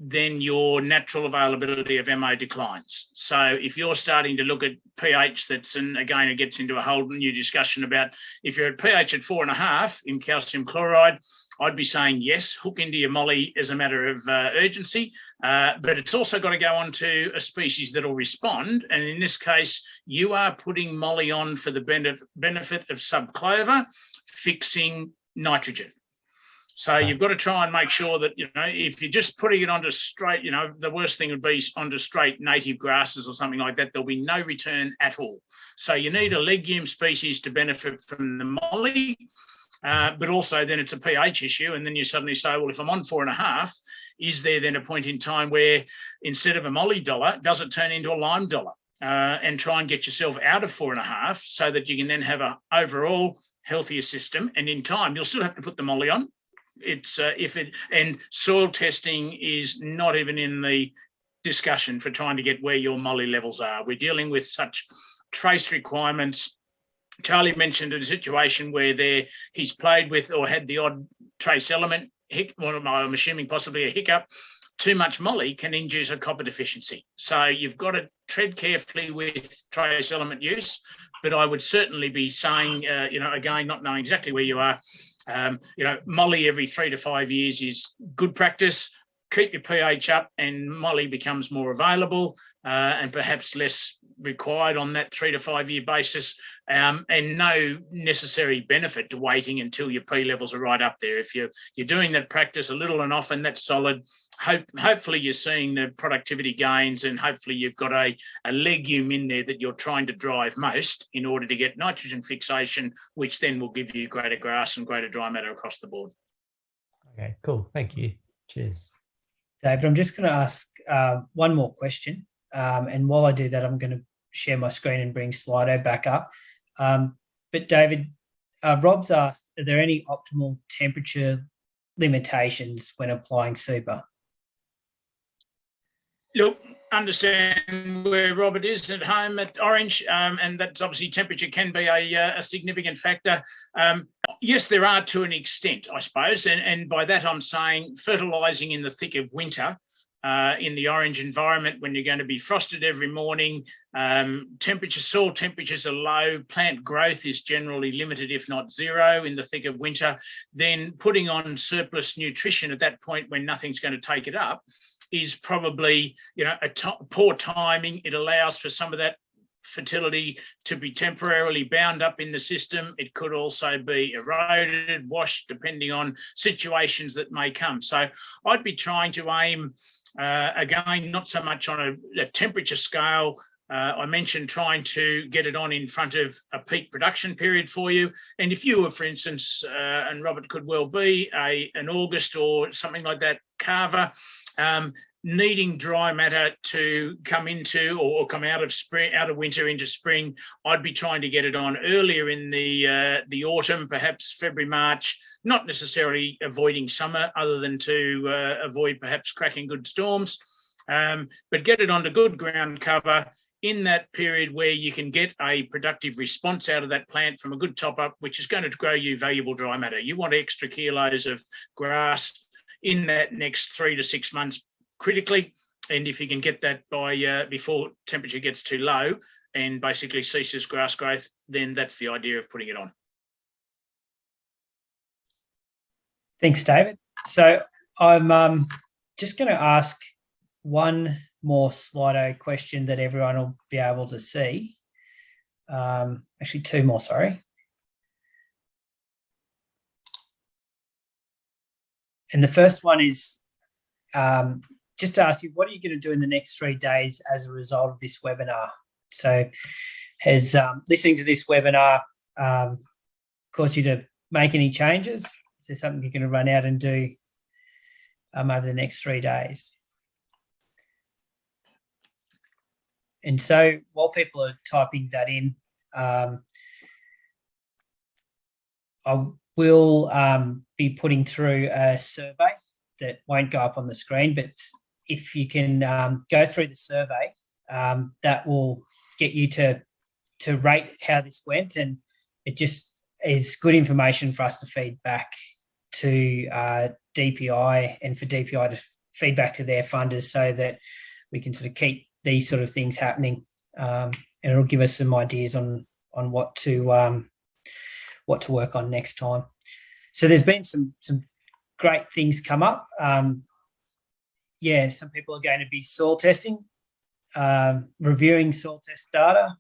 then your natural availability of MO declines. So if you're starting to look at pH, and again, it gets into a whole new discussion about if you're at pH at 4.5 in calcium chloride, I'd be saying yes, hook into your molly as a matter of urgency, but it's also got to go on to a species that will respond. And in this case, you are putting molly on for the benefit of subclover, fixing nitrogen. So you've got to try and make sure that, if you're just putting it onto straight, the worst thing would be onto straight native grasses or something like that, there'll be no return at all. So you need a legume species to benefit from the molly, but also then it's a pH issue. And then you suddenly say, well, if I'm on 4.5, is there then a point in time where instead of a molly dollar, does it turn into a lime dollar? And try and get yourself out of 4.5 so that you can then have an overall healthier system. And in time, you'll still have to put the molly on. And soil testing is not even in the discussion for trying to get where your molly levels are. We're dealing with such trace requirements. Charlie mentioned a situation where he's played with or had the odd trace element, I'm assuming possibly a hiccup. Too much molly can induce a copper deficiency. So you've got to tread carefully with trace element use, but I would certainly be saying, again, not knowing exactly where you are, molly every 3 to 5 years is good practice. Keep your pH up and molly becomes more available and perhaps less required on that 3 to 5 year basis, and no necessary benefit to waiting until your P levels are right up there. If you're doing that practice a little and often, that's solid. Hopefully you're seeing the productivity gains, and hopefully you've got a legume in there that you're trying to drive most in order to get nitrogen fixation, which then will give you greater grass and greater dry matter across the board. Okay, cool. Thank you. Cheers. David, I'm just going to ask one more question. And while I do that, I'm going to share my screen and bring Slido back up. But David, Rob's asked, are there any optimal temperature limitations when applying super? Look, understand where Robert is at home at Orange, and that's obviously temperature can be a significant factor. Yes, there are to an extent, I suppose, and by that I'm saying fertilising in the thick of winter in the orange environment when you're going to be frosted every morning, soil temperatures are low, plant growth is generally limited, if not zero, in the thick of winter, then putting on surplus nutrition at that point when nothing's going to take it up is probably, poor timing. It allows for some of that fertility to be temporarily bound up in the system. It could also be eroded, washed, depending on situations that may come. So I'd be trying to aim, again, not so much on a temperature scale. I mentioned trying to get it on in front of a peak production period for you. And if you were, for instance, and Robert could well be, an August or something like that carver, needing dry matter to come into or come out of spring, out of winter into spring, I'd be trying to get it on earlier in the autumn, perhaps February, March, not necessarily avoiding summer other than to avoid perhaps cracking good storms, but get it onto good ground cover in that period where you can get a productive response out of that plant from a good top up, which is going to grow you valuable dry matter. You want extra kilos of grass in that next 3 to 6 months critically. And if you can get that by before temperature gets too low and basically ceases grass growth, then that's the idea of putting it on. Thanks, David. So I'm just going to ask one more Slido question that everyone will be able to see. Actually, two more, sorry. And the first one is just to ask you, what are you going to do in the next 3 days as a result of this webinar? So has listening to this webinar caused you to make any changes? Is there something you're going to run out and do over the next 3 days? And so while people are typing that in, I will be putting through a survey that won't go up on the screen, but if you can go through the survey, that will get you to rate how this went, and it just is good information for us to feed back to DPI and for DPI to feed back to their funders so that we can sort of keep these sort of things happening, and it'll give us some ideas on what to work on next time. So there's been some great things come up. Yeah, some people are going to be soil testing, reviewing soil test data,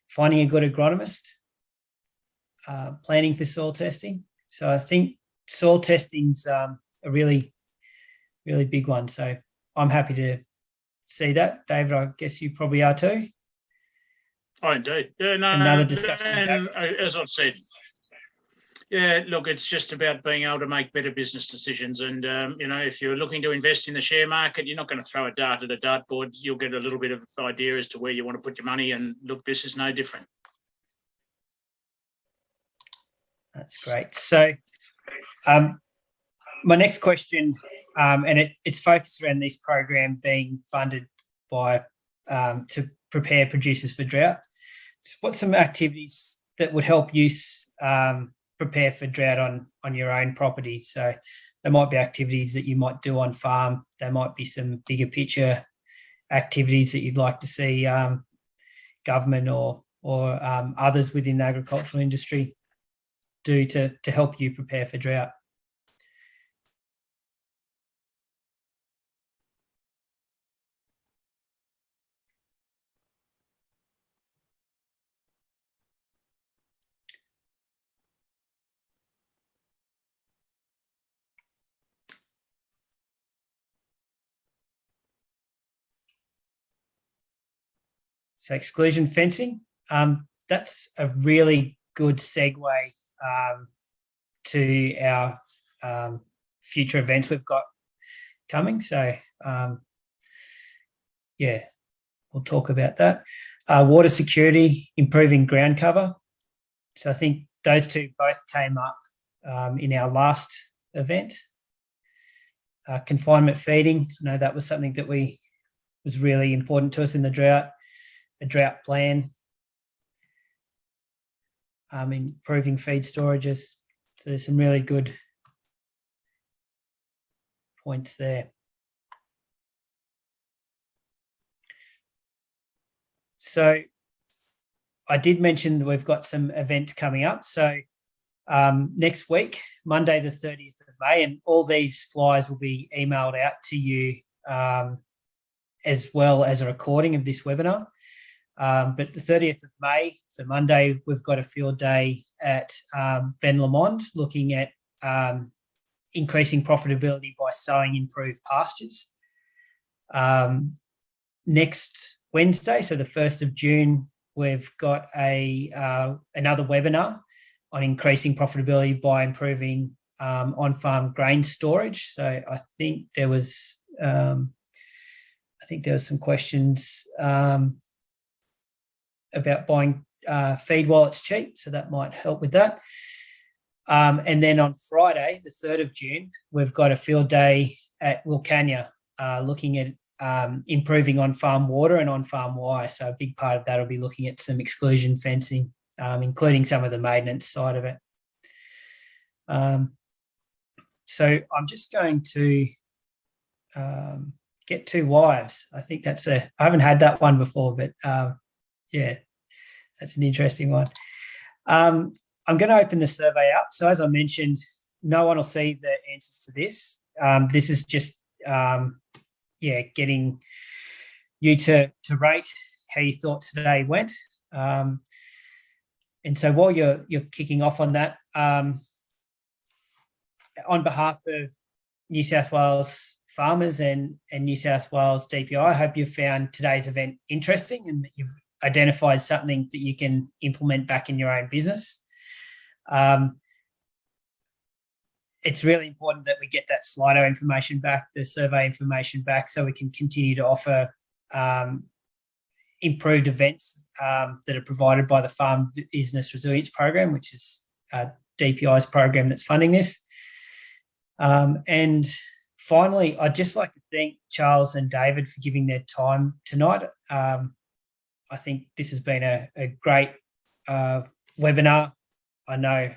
finding a good agronomist, planning for soil testing. So I think soil testing's a really, really big one. So I'm happy to see that. David, I guess you probably are too. Oh, indeed. Yeah, no, another discussion. And as I've said, yeah, look, it's just about being able to make better business decisions. And, you know, if you're looking to invest in the share market, you're not going to throw a dart at a dartboard. You'll get a little bit of idea as to where you want to put your money. And look, this is no different. That's great. So my next question, and it's focused around this program being funded by to prepare producers for drought. So what's some activities that would help you prepare for drought on your own property? So there might be activities that you might do on farm. There might be some bigger picture activities that you'd like to see government or others within the agricultural industry do to help you prepare for drought. So exclusion fencing, that's a really good segue to our future events we've got coming. So, yeah, we'll talk about that. Water security, improving ground cover. So I think those two both came up in our last event. Confinement feeding, I know that was something that was really important to us in the drought. A drought plan, improving feed storages. So there's some really good points there. So I did mention that we've got some events coming up. So next week, Monday the 30th of May, and all these flyers will be emailed out to you as well as a recording of this webinar. But the 30th of May, so Monday, we've got a field day at Ben Lomond looking at increasing profitability by sowing improved pastures. Next Wednesday, so the 1st of June, we've got another webinar on increasing profitability by improving on-farm grain storage. So I think there was some questions about buying feed while it's cheap, so that might help with that. And then on Friday, the 3rd of June, we've got a field day at Wilcannia looking at improving on-farm water and on-farm wire. So a big part of that will be looking at some exclusion fencing, including some of the maintenance side of it. So I'm just going to get 2 wives. I think I haven't had that one before, but yeah, that's an interesting one. I'm going to open the survey up. So as I mentioned, no one will see the answers to this. This is just, getting you to rate how you thought today went. And so while you're kicking off on that, on behalf of New South Wales farmers and New South Wales DPI, I hope you found today's event interesting and that you've identified something that you can implement back in your own business. It's really important that we get that Slido information back, the survey information back, so we can continue to offer improved events that are provided by the Farm Business Resilience Program, which is DPI's program that's funding this. And finally, I'd just like to thank Charles and David for giving their time tonight. I think this has been a great webinar. I know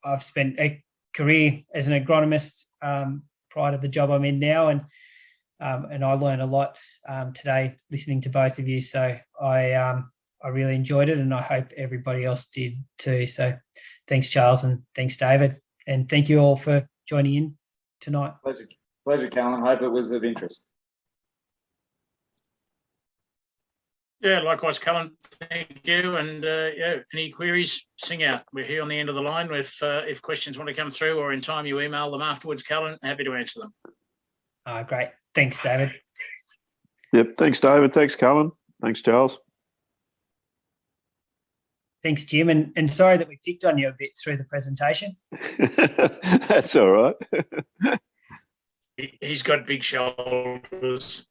I've spent a career as an agronomist prior to the job I'm in now, and I learned a lot today listening to both of you. So I really enjoyed it, and I hope everybody else did too. So thanks, Charles, and thanks, David, and thank you all for joining in tonight. Pleasure, Callan. Hope it was of interest. Yeah, likewise, Callan. Thank you. And any queries, sing out. We're here on the end of the line. If questions want to come through, or in time you email them afterwards, Callan, happy to answer them. Great. Thanks, David. Yep. Thanks, David. Thanks, Callan. Thanks, Charles. Thanks, Jim. And sorry that we picked on you a bit through the presentation. That's all right. He's got big shoulders.